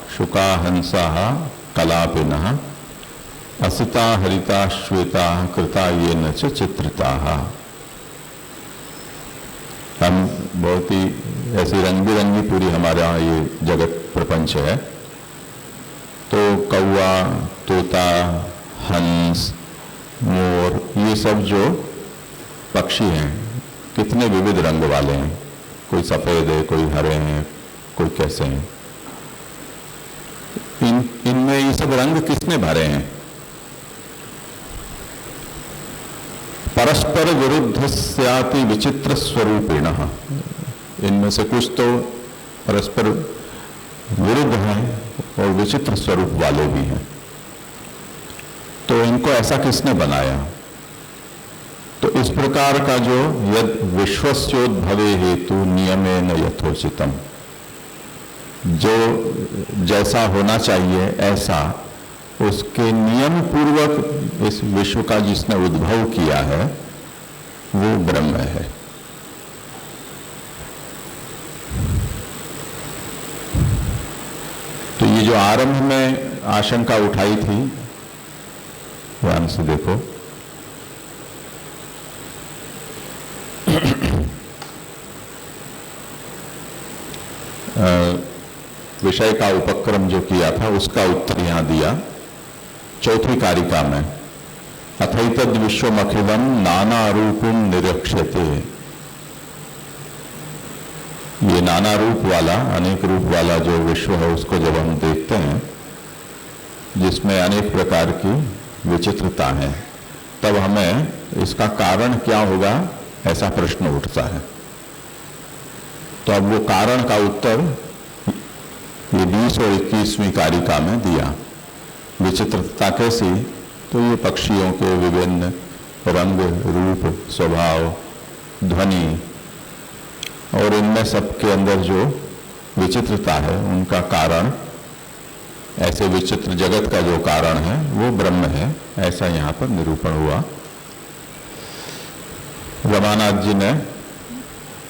शुका हंसाः कलापिनः असिता हरिता श्वेता कृता ये न च चित्रिताः। हम बहुत ही ऐसी रंग बिरंगी पूरी हमारा ये जगत प्रपंच है। तो कौवा, तोता, हंस, मोर, ये सब जो पक्षी हैं कितने विविध रंग वाले हैं। कोई सफेद है, कोई हरे हैं, कोई कैसे हैं। इनमें ये सब रंग किसने भरे हैं? परस्पर विरुद्ध स्याति विचित्र स्वरूपेण। इनमें से कुछ तो परस्पर विरुद्ध हैं और विचित्र स्वरूप वाले भी हैं। तो इनको ऐसा किसने बनाया? तो इस प्रकार का जो यद विश्वस्योद्भवे हेतु नियमेन यथोचितम, जो जैसा होना चाहिए ऐसा उसके नियम पूर्वक इस विश्व का जिसने उद्भव किया है वो ब्रह्म है। तो ये जो आरंभ में आशंका उठाई थी, ध्यान से देखो, विषय का उपक्रम जो किया था उसका उत्तर यहां दिया चौथी कारिका में। अथैतद विश्वमखिलम नाना रूपम निरीक्ष्यते। ये नाना रूप वाला, अनेक रूप वाला जो विश्व है उसको जब हम देखते हैं जिसमें अनेक प्रकार की विचित्रता है, तब हमें इसका कारण क्या होगा ऐसा प्रश्न उठता है। तो अब वो कारण का उत्तर ये 20 और 21वीं कारिका में दिया। विचित्रता कैसी? तो ये पक्षियों के विभिन्न रंग, रूप, स्वभाव, ध्वनि और इनमें सबके अंदर जो विचित्रता है उनका कारण, ऐसे विचित्र जगत का जो कारण है वो ब्रह्म है, ऐसा यहाँ पर निरूपण हुआ। रमानाथ जी ने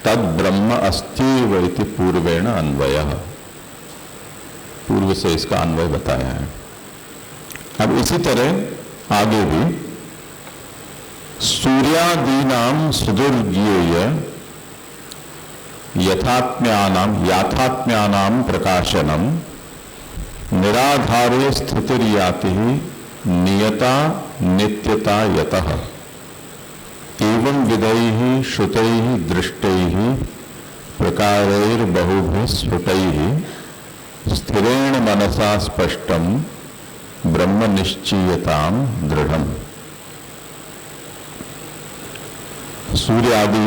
तद ब्रह्म अस्ति इति पूर्वेण अन्वयः, पूर्व से इसका अन्वय बताया है। अब इसी तरह आगे भी सूर्यादीनां सुदुर्ज्ञेय याथात्म्यानां प्रकाशनम निराधारे स्थितिर्याति नियता नित्यता यतः एवं विधैः श्रुतैः दृष्टैः प्रकारैर्बहुभिः स्फुटैः स्थिरेण मनसा स्पष्टम ब्रह्म निश्चीयताम दृढ़म। सूर्य आदि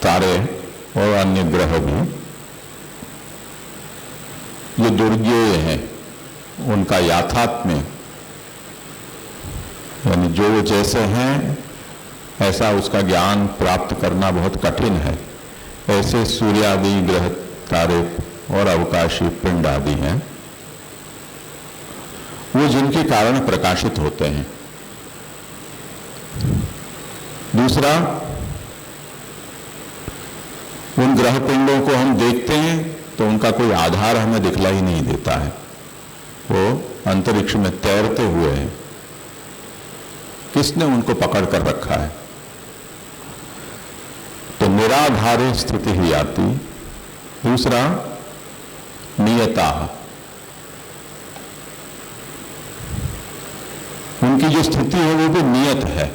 तारे और अन्य ग्रह भी ये दुर्ज्ञेय हैं, उनका याथात्म्य यानी जो जैसे हैं ऐसा उसका ज्ञान प्राप्त करना बहुत कठिन है। ऐसे सूर्य आदि ग्रह, तारे और अवकाशी पिंड आदि हैं वो जिनके कारण प्रकाशित होते हैं। दूसरा, उन ग्रह पिंडों को हम देखते हैं तो उनका कोई आधार हमें दिखलाई नहीं देता है, वो अंतरिक्ष में तैरते हुए हैं, किसने उनको पकड़ कर रखा है? तो निराधारे स्थिति ही आती। दूसरा, नियता, उनकी जो स्थिति है वो भी नियत है,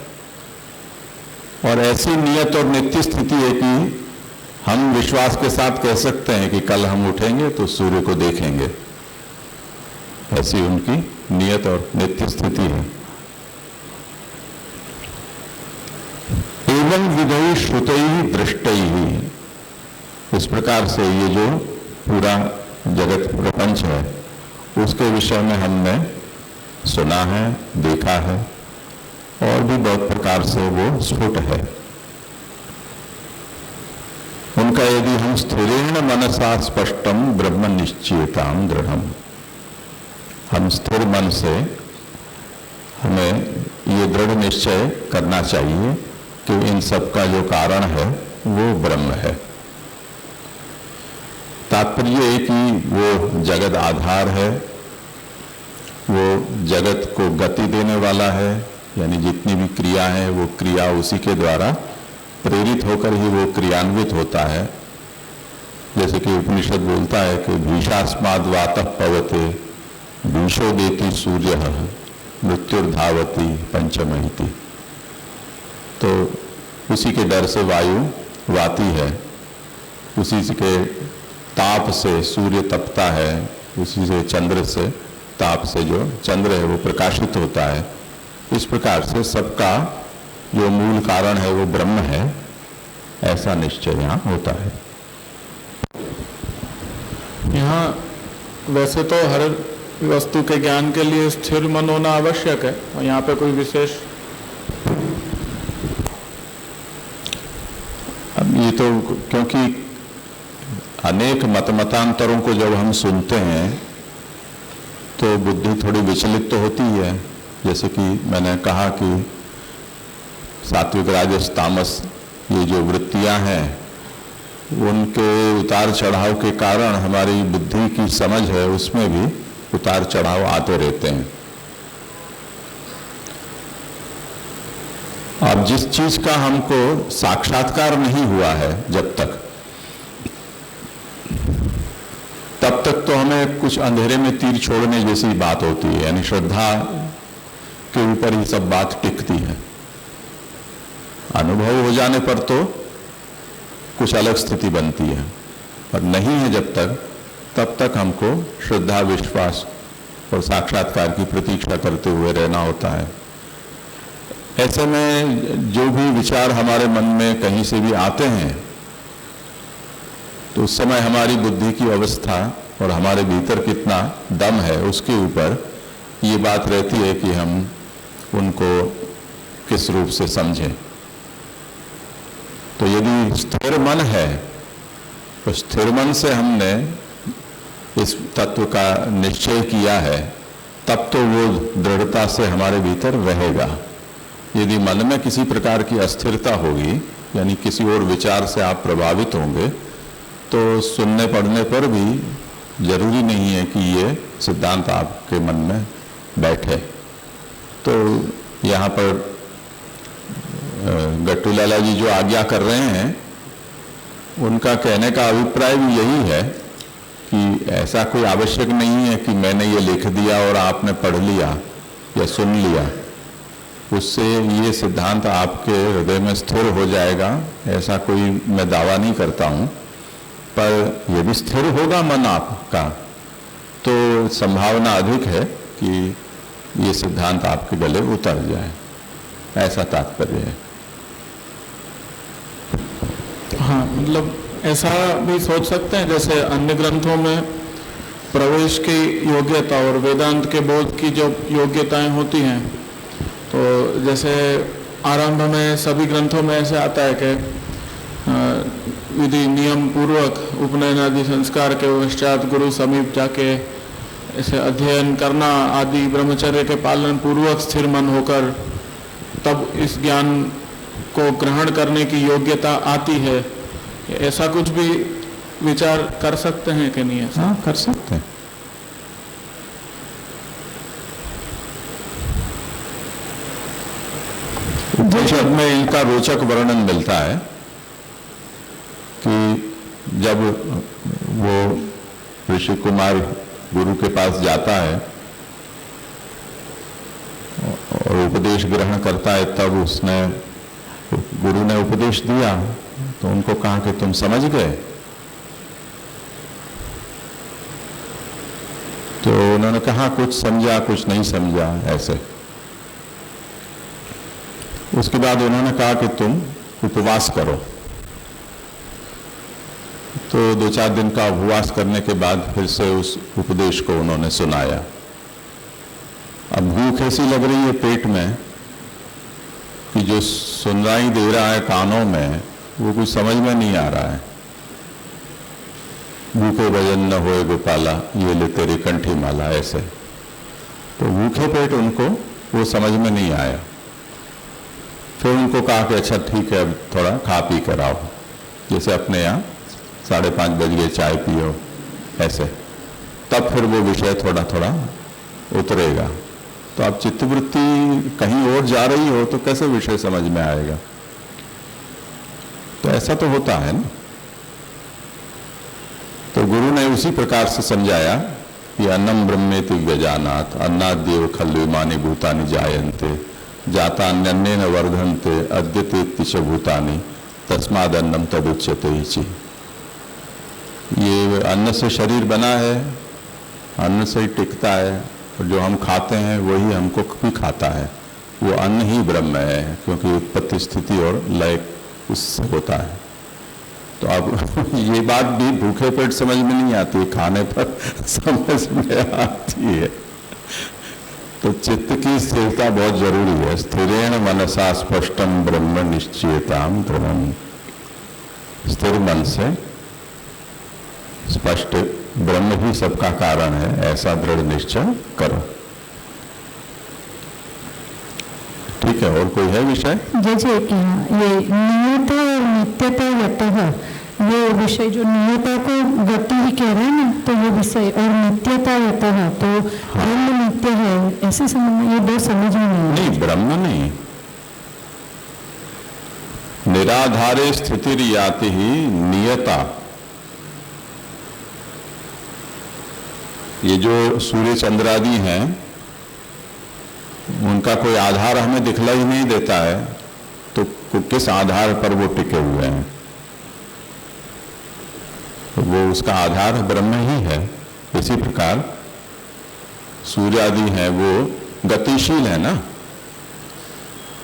और ऐसी नियत और नित्य स्थिति है कि हम विश्वास के साथ कह सकते हैं कि कल हम उठेंगे तो सूर्य को देखेंगे। ऐसी उनकी नियत और नित्य स्थिति है। एवं विधि श्रुतैः दृष्टैः, इस प्रकार से ये जो पूरा जगत प्रपंच है उसके विषय में हमने सुना है, देखा है, और भी बहुत प्रकार से वो स्फुट है। उनका यदि हम स्थिरेण मनसा स्पष्टम ब्रह्म निश्चयताम दृढ़म, हम स्थिर मन से हमें ये दृढ़ निश्चय करना चाहिए कि इन सब का जो कारण है वो ब्रह्म है। तात्पर्य है कि वो जगत आधार है, वो जगत को गति देने वाला है, यानी जितनी भी क्रिया है वो क्रिया उसी के द्वारा प्रेरित होकर ही वो क्रियान्वित होता है। जैसे कि उपनिषद बोलता है कि भीषास्माद् वातः पवते भीषो देति सूर्यः मृत्युर्धावति पंचमहिति। तो उसी के डर से वायु वाती है, उसी के ताप से सूर्य तपता है, उसी से चंद्र से ताप से जो चंद्र है वो प्रकाशित होता है। इस प्रकार से सबका जो मूल कारण है वो ब्रह्म है, ऐसा निश्चय यहाँ होता है। यहाँ वैसे तो हर वस्तु के ज्ञान के लिए स्थिर मन होना आवश्यक है, और यहाँ पे कोई विशेष, अब ये तो क्योंकि अनेक मतांतरों को जब हम सुनते हैं तो बुद्धि थोड़ी विचलित तो होती है। जैसे कि मैंने कहा कि सात्विक राजस तामस ये जो वृत्तियां हैं उनके उतार चढ़ाव के कारण हमारी बुद्धि की समझ है उसमें भी उतार चढ़ाव आते रहते हैं। अब जिस चीज का हमको साक्षात्कार नहीं हुआ है जब तक, तब तक तो हमें कुछ अंधेरे में तीर छोड़ने जैसी बात होती है, यानी श्रद्धा के ऊपर ही सब बात टिकती है। अनुभव हो जाने पर तो कुछ अलग स्थिति बनती है, और नहीं है जब तक, तब तक हमको श्रद्धा, विश्वास और साक्षात्कार की प्रतीक्षा करते हुए रहना होता है। ऐसे में जो भी विचार हमारे मन में कहीं से भी आते हैं तो उस समय हमारी बुद्धि की अवस्था और हमारे भीतर कितना दम है उसके ऊपर ये बात रहती है कि हम उनको किस रूप से समझें। तो यदि स्थिर मन है तो स्थिर मन से हमने इस तत्व का निश्चय किया है, तब तो वो दृढ़ता से हमारे भीतर रहेगा। यदि मन में किसी प्रकार की अस्थिरता होगी, यानी किसी और विचार से आप प्रभावित होंगे, तो सुनने पढ़ने पर भी जरूरी नहीं है कि ये सिद्धांत आपके मन में बैठे। तो यहाँ पर गट्टू लाला जी जो आज्ञा कर रहे हैं, उनका कहने का अभिप्राय भी यही है कि ऐसा कोई आवश्यक नहीं है कि मैंने ये लिख दिया और आपने पढ़ लिया या सुन लिया, उससे ये सिद्धांत आपके हृदय में स्थिर हो जाएगा, ऐसा कोई मैं दावा नहीं करता हूँ। पर यदि स्थिर होगा मन आपका तो संभावना अधिक है कि ये सिद्धांत आपके गले उतर जाए, ऐसा तात्पर्य है। हाँ, मतलब ऐसा भी सोच सकते हैं जैसे अन्य ग्रंथों में प्रवेश की योग्यता और वेदांत के बोध की जो योग्यताएं होती हैं, तो जैसे आरंभ में सभी ग्रंथों में ऐसे आता है कि विधि नियम पूर्वक उपनयन आदि संस्कार के पश्चात गुरु समीप जाके ऐसे अध्ययन करना आदि ब्रह्मचर्य के पालन पूर्वक स्थिर मन होकर तब इस ज्ञान को ग्रहण करने की योग्यता आती है। ऐसा कुछ भी विचार कर सकते हैं कि नहीं? ऐसा हाँ, कर सकते हैं। में इनका रोचक वर्णन मिलता है कि जब वो ऋषि कुमार गुरु के पास जाता है और उपदेश ग्रहण करता है, तब उसने गुरु ने उपदेश दिया तो उनको कहा कि तुम समझ गए। तो उन्होंने कहा कुछ समझा कुछ नहीं समझा ऐसे। उसके बाद उन्होंने कहा कि तुम उपवास करो। तो 2-4 दिन का उपवास करने के बाद फिर से उस उपदेश को उन्होंने सुनाया। अब भूख ऐसी लग रही है पेट में कि जो सुनाई दे रहा है कानों में वो कुछ समझ में नहीं आ रहा है। भूखे भजन न होए गोपाला, ये ले तेरी कंठी माला, ऐसे। तो भूखे पेट उनको वो समझ में नहीं आया। फिर उनको कहा कि अच्छा ठीक है, अब थोड़ा खा पी कर आओ, जैसे अपने यहाँ 5:30 बज गए चाय पियो, ऐसे। तब फिर वो विषय थोड़ा थोड़ा उतरेगा। तो अब चित्तवृत्ति कहीं और जा रही हो तो कैसे विषय समझ में आएगा? तो ऐसा तो होता है ना। तो गुरु ने उसी प्रकार से समझाया कि अन्नम ब्रह्मेति व्यजानात् अन्नाद्येव खलु इमानि भूतानि जायन्ते जाता अन्यन्नेन वर्धन्ते अद्यते च भूतानि तस्माद् अन्नम तदुच्यते इति। ये अन्न से शरीर बना है, अन्न से ही टिकता है, और जो हम खाते हैं वही हमको भी खाता है। वो अन्न ही ब्रह्म है, क्योंकि उत्पत्ति स्थिति और लय उससे होता है। तो अब ये बात भी भूखे पेट समझ में नहीं आती, खाने पर समझ में आती है। तो चित्त की स्थिरता बहुत जरूरी है। स्थिरेण मनसा स्पष्टम ब्रह्म निश्चयताम दृढ़म। स्थिर मन से स्पष्ट ब्रह्म ही सबका कारण है, ऐसा दृढ़ निश्चय करो। ठीक है, और कोई है विषय? जैसे ये नियत और नित्यता यतः, ये विषय जो नियता को गति ही कह रहे हैं ना, तो ये विषय, और नित्यता यतः तो ब्रह्म नित्य है, ऐसे समझना, ये दो समझ में नहीं। ब्रह्म नहीं, निराधारे स्थिति याति ही नियता। ये जो सूर्य चंद्रादि हैं उनका कोई आधार हमें दिखलाई नहीं देता है, तो किस आधार पर वो टिके हुए हैं? तो वो उसका आधार ब्रह्म ही है। इसी प्रकार सूर्य आदि है वो गतिशील है ना।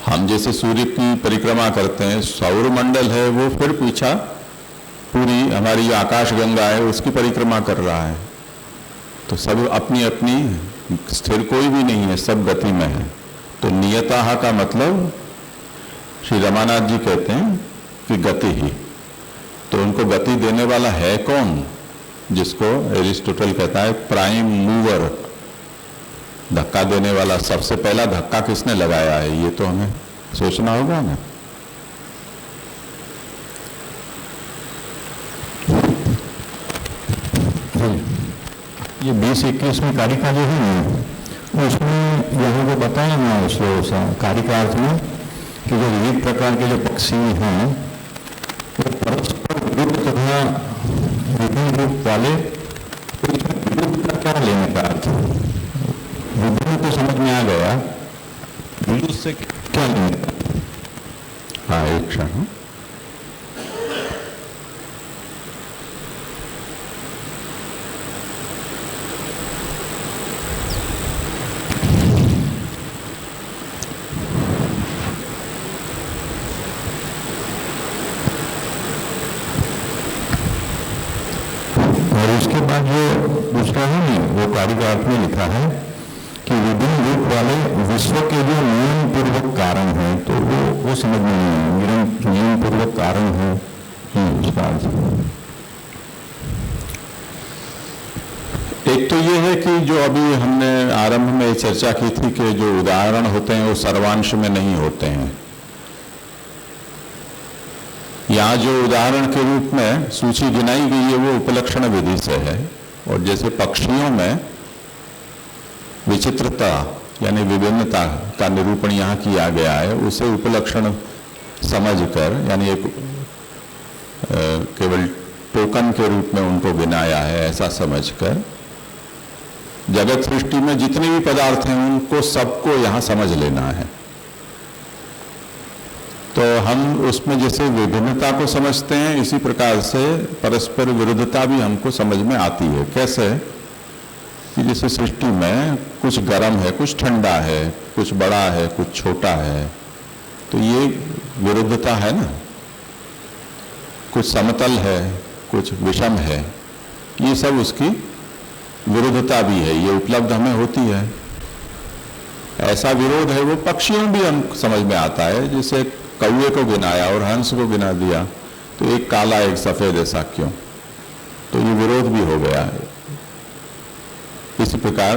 हम जैसे सूर्य की परिक्रमा करते हैं, सौर मंडल है वो फिर पीछा पूरी हमारी आकाश गंगा है उसकी परिक्रमा कर रहा है। तो सब अपनी अपनी, स्थिर कोई भी नहीं है, सब गति में है। तो नियता का मतलब श्री रमानाथ जी कहते हैं कि गति ही। तो उनको गति देने वाला है कौन? जिसको एरिस्टोटल कहता है प्राइम मूवर, धक्का देने वाला। सबसे पहला धक्का किसने लगाया है, ये तो हमें सोचना होगा ना। ये 20-21 कारिका जो है ना, उसमें यहाँ को बताया ना श्लोक कारिकार्थ में कि जो विविध प्रकार के जो पक्षी हैं वो परस्पर विरुद्ध तथा विभिन्न रूप वाले, तो इसमें विरुद्ध का क्या लेने का अर्थ? विभिन्न तो समझ में आ गया, विरुद्ध से क्या लेने का? हाँ, एक क्षण। उसके बाद जो दूसरा है ना, वो कारिकार्थ में लिखा है कि विभिन्न रूप वाले विश्व के जो नियम पूर्वक कारण है, तो वो समझ में नहीं है। नियम पूर्वक कारण है उसका अर्थ। एक तो ये है कि जो अभी हमने आरंभ में चर्चा की थी कि जो उदाहरण होते हैं वो सर्वांश में नहीं होते हैं। यहाँ जो उदाहरण के रूप में सूची गिनाई गई है वो उपलक्षण विधि से है। और जैसे पक्षियों में विचित्रता यानी विभिन्नता का निरूपण यहाँ किया गया है, उसे उपलक्षण समझकर, यानी एक केवल टोकन के रूप में उनको गिनाया है ऐसा समझकर, जगत सृष्टि में जितने भी पदार्थ हैं उनको सबको यहाँ समझ लेना है। तो हम उसमें जैसे विभिन्नता को समझते हैं, इसी प्रकार से परस्पर विरुद्धता भी हमको समझ में आती है। कैसे कि जैसे सृष्टि में कुछ गर्म है, कुछ ठंडा है, कुछ बड़ा है, कुछ छोटा है, तो ये विरुद्धता है ना। कुछ समतल है, कुछ विषम है, ये सब उसकी विरुद्धता भी है, ये उपलब्ध हमें होती है। ऐसा विरोध है वो पक्षियों भी हम समझ में आता है। जैसे कौवे को गिनाया और हंस को गिना दिया, तो एक काला एक सफेद, ऐसा क्यों? तो ये विरोध भी हो गया है। इसी प्रकार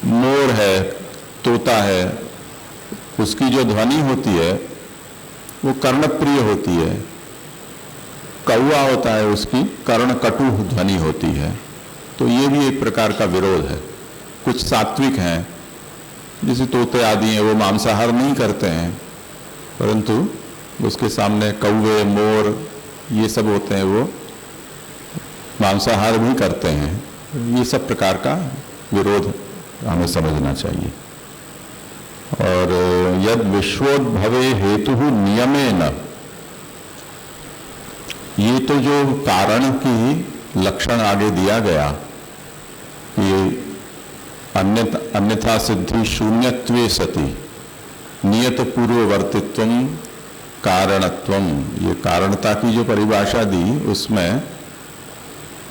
मोर है, तोता है, उसकी जो ध्वनि होती है वो कर्णप्रिय होती है। कौवा होता है, उसकी कर्णकटु ध्वनि होती है। तो ये भी एक प्रकार का विरोध है। कुछ सात्विक हैं, जैसे तोते आदि हैं, वो मांसाहार नहीं करते हैं, परंतु उसके सामने कौवे, मोर, ये सब होते हैं, वो मांसाहार भी करते हैं। ये सब प्रकार का विरोध हमें समझना चाहिए। और यद विश्वोद्भवे हेतु नियमेन, ये तो जो कारण की लक्षण आगे दिया गया कि अन्यथा सिद्धि शून्यत्वे सति नियत पूर्ववर्तित्वम कारणत्वम, ये कारणता की जो परिभाषा दी उसमें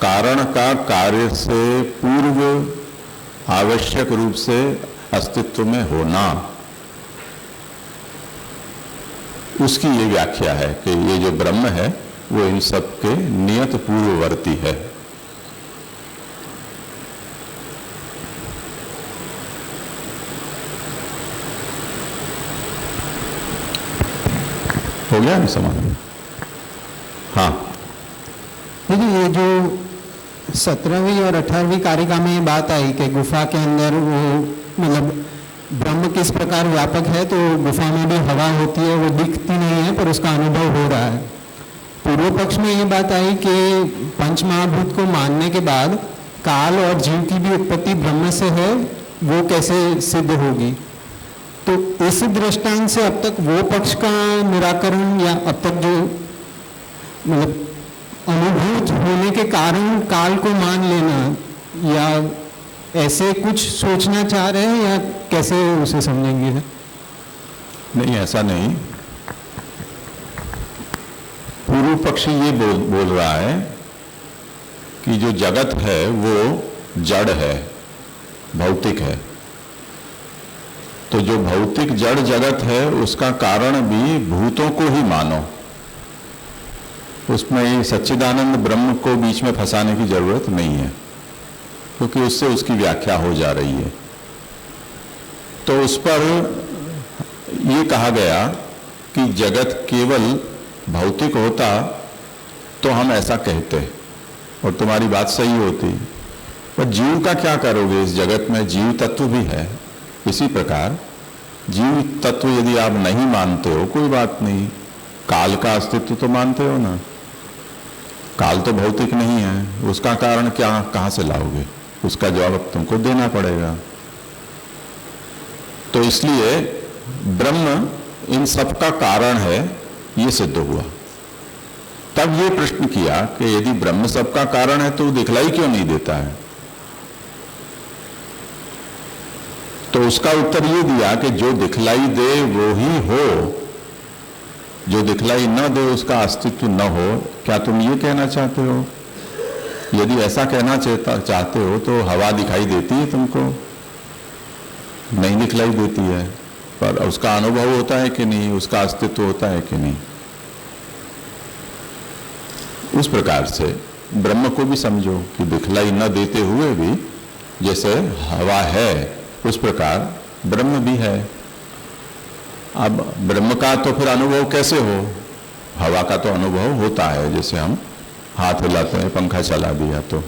कारण का कार्य से पूर्व आवश्यक रूप से अस्तित्व में होना, उसकी ये व्याख्या है कि ये जो ब्रह्म है वो इन सब के नियत पूर्ववर्ती है। हो गया ना समाधान? हाँ, देखिए ये जो 17वीं और 18वीं कारिका में ये बात आई कि गुफा के अंदर वो मतलब ब्रह्म किस प्रकार व्यापक है, तो गुफा में भी हवा होती है, वो दिखती नहीं है पर उसका अनुभव हो रहा है। पूर्व पक्ष में ये बात आई कि पंच महाभूत को मानने के बाद काल और जीव की भी उत्पत्ति ब्रह्म से है, वो कैसे सिद्ध होगी? तो इस दृष्टांत से अब तक वो पक्ष का निराकरण, या अब तक जो मतलब अनुभूत होने के कारण काल को मान लेना, या ऐसे कुछ सोचना चाह रहे हैं, या कैसे उसे समझेंगे? नहीं, ऐसा नहीं। पूर्व पक्षी ये बोल रहा है कि जो जगत है वो जड़ है, भौतिक है। तो जो भौतिक जड़ जगत है उसका कारण भी भूतों को ही मानो। उसमें ये सच्चिदानंद ब्रह्म को बीच में फंसाने की जरूरत नहीं है, क्योंकि उससे उसकी व्याख्या हो जा रही है। तो उस पर ये कहा गया कि जगत केवल भौतिक होता तो हम ऐसा कहते और तुम्हारी बात सही होती, पर जीव का क्या करोगे? इस जगत में जीव तत्व भी है। इसी प्रकार जीव तत्व यदि आप नहीं मानते हो, कोई बात नहीं, काल का अस्तित्व तो मानते हो ना। काल तो भौतिक नहीं है, उसका कारण क्या, कहां से लाओगे? उसका जवाब अब तुमको देना पड़ेगा। तो इसलिए ब्रह्म इन सब का कारण है, ये सिद्ध हुआ। तब ये प्रश्न किया कि यदि ब्रह्म सबका कारण है तो दिखलाई क्यों नहीं देता है? तो उसका उत्तर ये दिया कि जो दिखलाई दे वो ही हो, जो दिखलाई न दे उसका अस्तित्व न हो। क्या तुम ये कहना चाहते हो? यदि ऐसा कहना चाहते हो तो हवा दिखाई देती है तुमको? नहीं दिखलाई देती है, पर उसका अनुभव होता है कि नहीं, उसका अस्तित्व होता है कि नहीं। उस प्रकार से ब्रह्म को भी समझो कि दिखलाई न देते हुए भी जैसे हवा है उस प्रकार ब्रह्म भी है। अब ब्रह्म का तो फिर अनुभव कैसे हो? हवा का तो अनुभव होता है, जैसे हम हाथ हिलाते हैं, पंखा चला दिया तो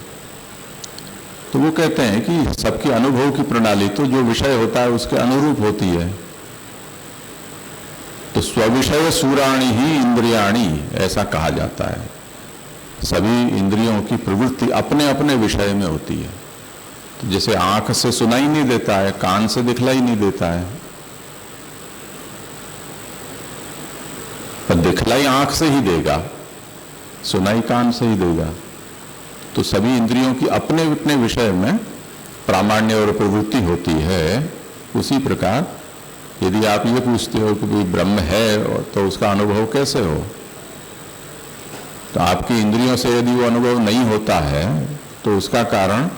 वो कहते हैं कि सबकी अनुभव की प्रणाली तो जो विषय होता है उसके अनुरूप होती है। तो स्विषय सूराणी ही इंद्रियाणी ऐसा कहा जाता है। सभी इंद्रियों की प्रवृत्ति अपने अपने विषय में होती है। तो जैसे आंख से सुनाई नहीं देता है, कान से दिखलाई नहीं देता है, पर दिखलाई आंख से ही देगा, सुनाई कान से ही देगा। तो सभी इंद्रियों की अपने अपने विषय में प्रामाण्य और प्रवृत्ति होती है। उसी प्रकार यदि आप ये पूछते हो कि भाई ब्रह्म है तो उसका अनुभव कैसे हो, तो आपकी इंद्रियों से यदि वो अनुभव नहीं होता है तो उसका कारण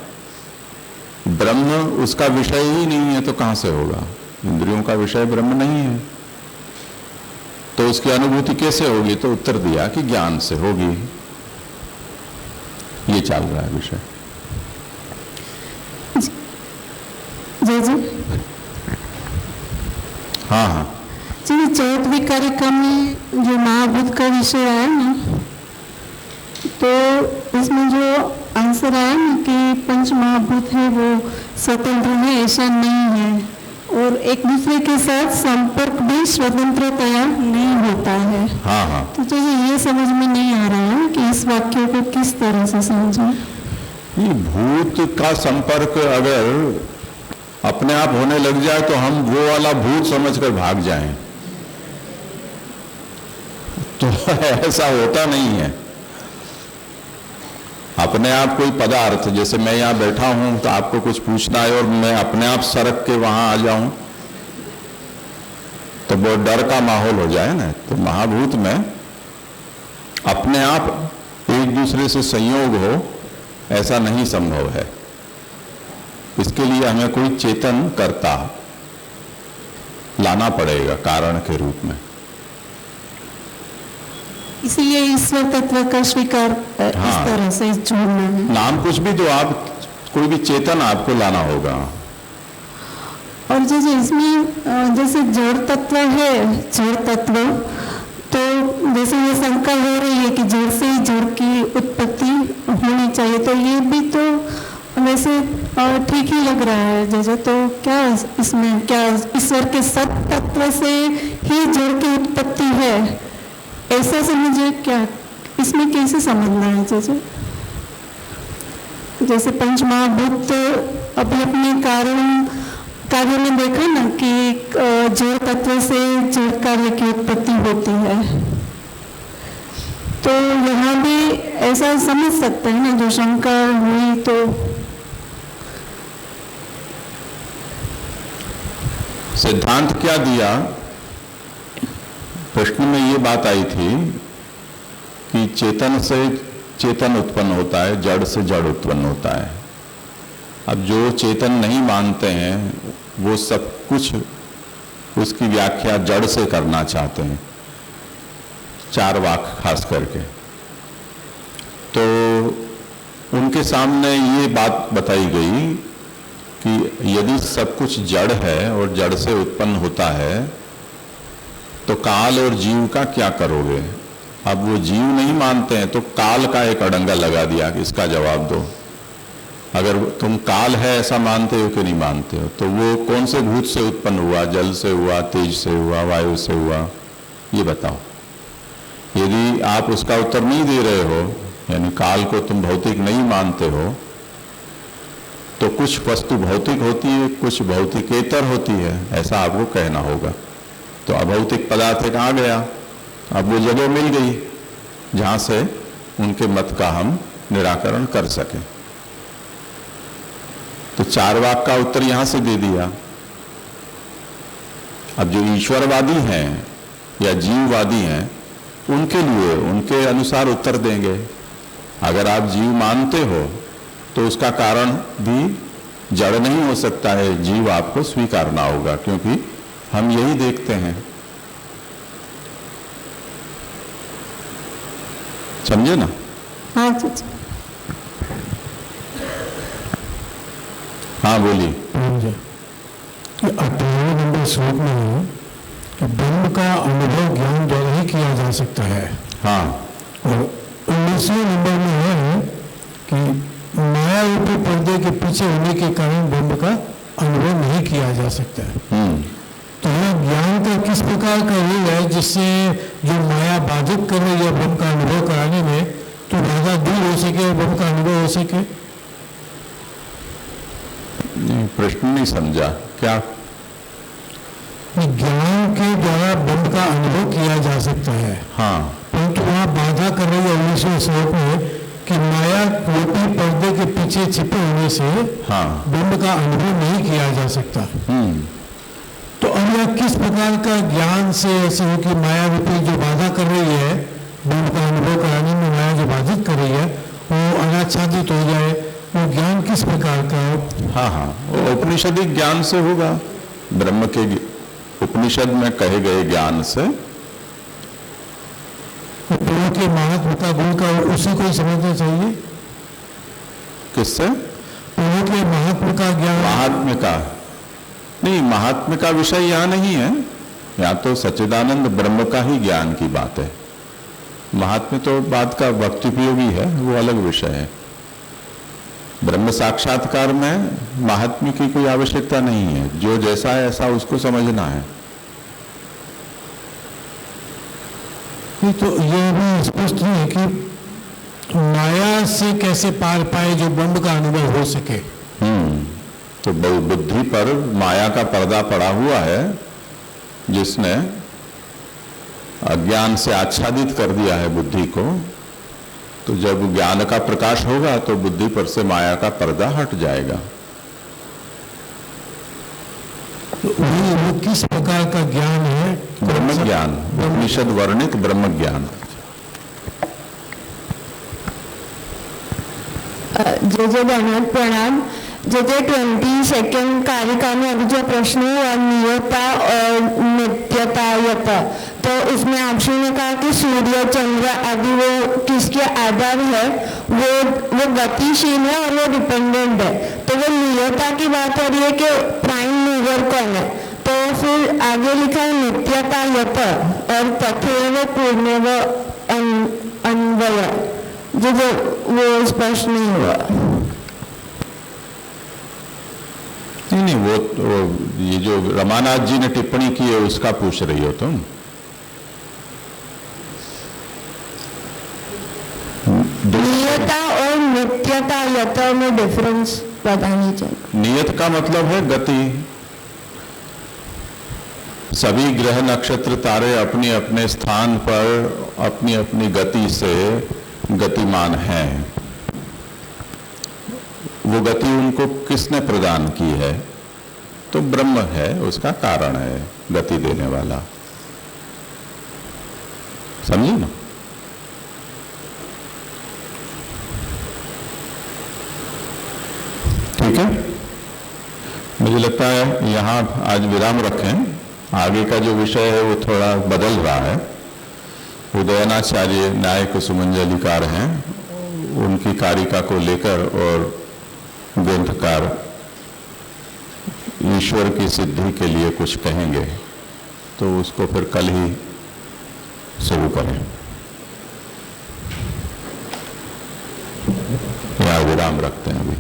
ब्रह्म उसका विषय ही नहीं है, तो कहां से होगा? इंद्रियों का विषय ब्रह्म नहीं है, तो उसकी अनुभूति कैसे होगी? तो उत्तर दिया कि ज्ञान से होगी। ये चल रहा है विषय। जी जी हाँ हाँ जी, 14वीं कारिका में जो महाभूत का विषय आया ना, तो इसमें जो आंसर आया ना कि पंच महाभूत है वो स्वतंत्र है, ऐसा नहीं है, और एक दूसरे के साथ संपर्क भी स्वतंत्रतया नहीं होता है। हाँ हाँ तो जो ये समझ में नहीं आ रहा है कि इस वाक्य को किस तरह से समझें। ये भूत का संपर्क अगर अपने आप होने लग जाए तो हम वो वाला भूत समझकर भाग जाएं, तो ऐसा होता नहीं है। अपने आप कोई पदार्थ, जैसे मैं यहां बैठा हूं तो आपको कुछ पूछना है और मैं अपने आप सरक के वहां आ जाऊं तो बहुत डर का माहौल हो जाए ना। तो महाभूत में अपने आप एक दूसरे से संयोग हो, ऐसा नहीं संभव है। इसके लिए हमें कोई चेतन कर्ता लाना पड़ेगा कारण के रूप में। इसीलिए ईश्वर तत्व का स्वीकार इस तरह से जोड़ना है। नाम कुछ भी जो आप कोई भी चेतन आपको लाना होगा। और जैसे इसमें जैसे जड़ तत्व है, जड़ तत्व, तो जैसे ये शंका हो रही है कि जड़ से ही जड़ की उत्पत्ति होनी चाहिए, तो ये भी तो वैसे ठीक ही लग रहा है। जैसे तो क्या इसमें क्या ईश्वर के सत तत्व से ही जड़ की उत्पत्ति है, ऐसा समझे क्या? इसमें कैसे समझना है? जैसे पंच महाभूत अभी अपने कार्य में देखा ना कि जड़ तत्व से जड़ कार्य की उत्पत्ति होती है, तो यहाँ भी ऐसा समझ सकते हैं ना, जो शंका हुई। तो सिद्धांत क्या दिया? प्रश्न में ये बात आई थी कि चेतन से चेतन उत्पन्न होता है, जड़ से जड़ उत्पन्न होता है। अब जो चेतन नहीं मानते हैं वो सब कुछ उसकी व्याख्या जड़ से करना चाहते हैं, चार वाक खास करके। तो उनके सामने ये बात बताई गई कि यदि सब कुछ जड़ है और जड़ से उत्पन्न होता है तो काल और जीव का क्या करोगे? अब वो जीव नहीं मानते हैं तो काल का एक अड़ंगा लगा दिया कि इसका जवाब दो। अगर तुम काल है ऐसा मानते हो कि नहीं मानते हो, तो वो कौन से भूत से उत्पन्न हुआ? जल से हुआ, तेज से हुआ, वायु से हुआ? ये बताओ। यदि आप उसका उत्तर नहीं दे रहे हो, यानी काल को तुम भौतिक नहीं मानते हो, तो कुछ वस्तु भौतिक होती है, कुछ भौतिकेतर होती है, ऐसा आपको कहना होगा। तो अभौतिक पदार्थ एक आ गया, अब वो जगह मिल गई जहां से उनके मत का हम निराकरण कर सकें। तो चार वाक का उत्तर यहां से दे दिया। अब जो ईश्वरवादी हैं या जीववादी हैं, उनके लिए उनके अनुसार उत्तर देंगे। अगर आप जीव मानते हो तो उसका कारण भी जड़ नहीं हो सकता है, जीव आपको स्वीकारना होगा, क्योंकि हम यही देखते हैं। समझे ना? हाँ हाँ बोलिए। 18वें नंबर श्लोक में है कि ब्रह्म का अनुभव ज्ञान द्वारा ही किया जा सकता है। हाँ। और 19वें नंबर में है कि माया रूपी पर्दे के पीछे होने के कारण ब्रह्म का अनुभव नहीं किया जा सकता है। तो यह ज्ञान का किस प्रकार का योग है जिससे जो माया बाधित कर रही है ब्रह्म का अनुभव कराने में, तो बाधा दूर हो सके और ब्रह्म का अनुभव हो सके? नहीं, प्रश्न नहीं समझा क्या? ज्ञान के द्वारा ब्रह्म का अनुभव किया जा सकता है, हाँ, परंतु वहाँ बाधा कर रही है 19वें श्लोक में कि माया कोटि पर्दे के पीछे छिपे होने से हाँ, ब्रह्म का अनुभव नहीं किया जा सकता। तो अब यह किस प्रकार का ज्ञान से ऐसे हो कि माया रूपी जो बाधा कर रही है ब्रह्म का अनुभव कराने में, माया जो बाधित कर रही है वो अनाच्छादित हो जाए, वो ज्ञान किस प्रकार का हो? हाँ, हाँ, वो उपनिषदिक ज्ञान से होगा, ब्रह्म के उपनिषद में कहे गए ज्ञान से। प्रभु के महात्म का गुण का उसी को ही समझना चाहिए। किससे? प्रभु के महात्म का ज्ञान। महात्म्य का नहीं, महात्म्य का विषय यहाँ नहीं है, यहाँ तो सच्चिदानंद ब्रह्म का ही ज्ञान की बात है। महात्म्य तो बात का वक्तुपयोगी है, वो अलग विषय है। ब्रह्म साक्षात्कार में महात्म्य की कोई आवश्यकता नहीं है, जो जैसा है ऐसा उसको समझना है। तो यह भी स्पष्ट नहीं है कि माया से कैसे पार पाए जो ब्रह्म का अनुभव हो सके। तो बुद्धि पर माया का पर्दा पड़ा हुआ है, जिसने अज्ञान से आच्छादित कर दिया है बुद्धि को। तो जब ज्ञान का प्रकाश होगा तो बुद्धि पर से माया का पर्दा हट जाएगा। तो वो किस प्रकार का ज्ञान है? ब्रह्म ज्ञान, उपनिषद वर्णित ब्रह्म ज्ञान। जय बहन प्रणाम। जय 22 कारिका में अभी जो प्रश्न हुआ नियता और नित्यता यता, तो उसमें आपसी ने कहा कि सूर्य चंद्र आदि वो किसके आधार है, वो गतिशील है और वो डिपेंडेंट है। तो वो नियता की बात हो रही है कि प्राइम मूवर कौन है, तो फिर आगे लिखा है नित्यता यत और तथैव पूर्णैव अन्वय, जो वो स्पष्ट नहीं हुआ। नहीं, वो ये जो रमानाथ जी ने टिप्पणी की है उसका पूछ रही हो तुम? नियता और नित्यता यथा में डिफरेंस बतानी चाहिए। नियत का मतलब है गति। सभी ग्रह नक्षत्र तारे अपने अपने स्थान पर अपनी अपनी गति से गतिमान हैं। वो गति उनको किसने प्रदान की है? तो ब्रह्म है, उसका कारण है गति देने वाला। समझे ना? ठीक है, मुझे लगता है यहाँ आज विराम रखें। आगे का जो विषय है वो थोड़ा बदल रहा है। उदयनाचार्य न्यायिक सुमंजलिकार हैं, उनकी कारिका को लेकर और ग्रंथकार ईश्वर की सिद्धि के लिए कुछ कहेंगे, तो उसको फिर कल ही शुरू करें। यहाँ विराम रखते हैं अभी।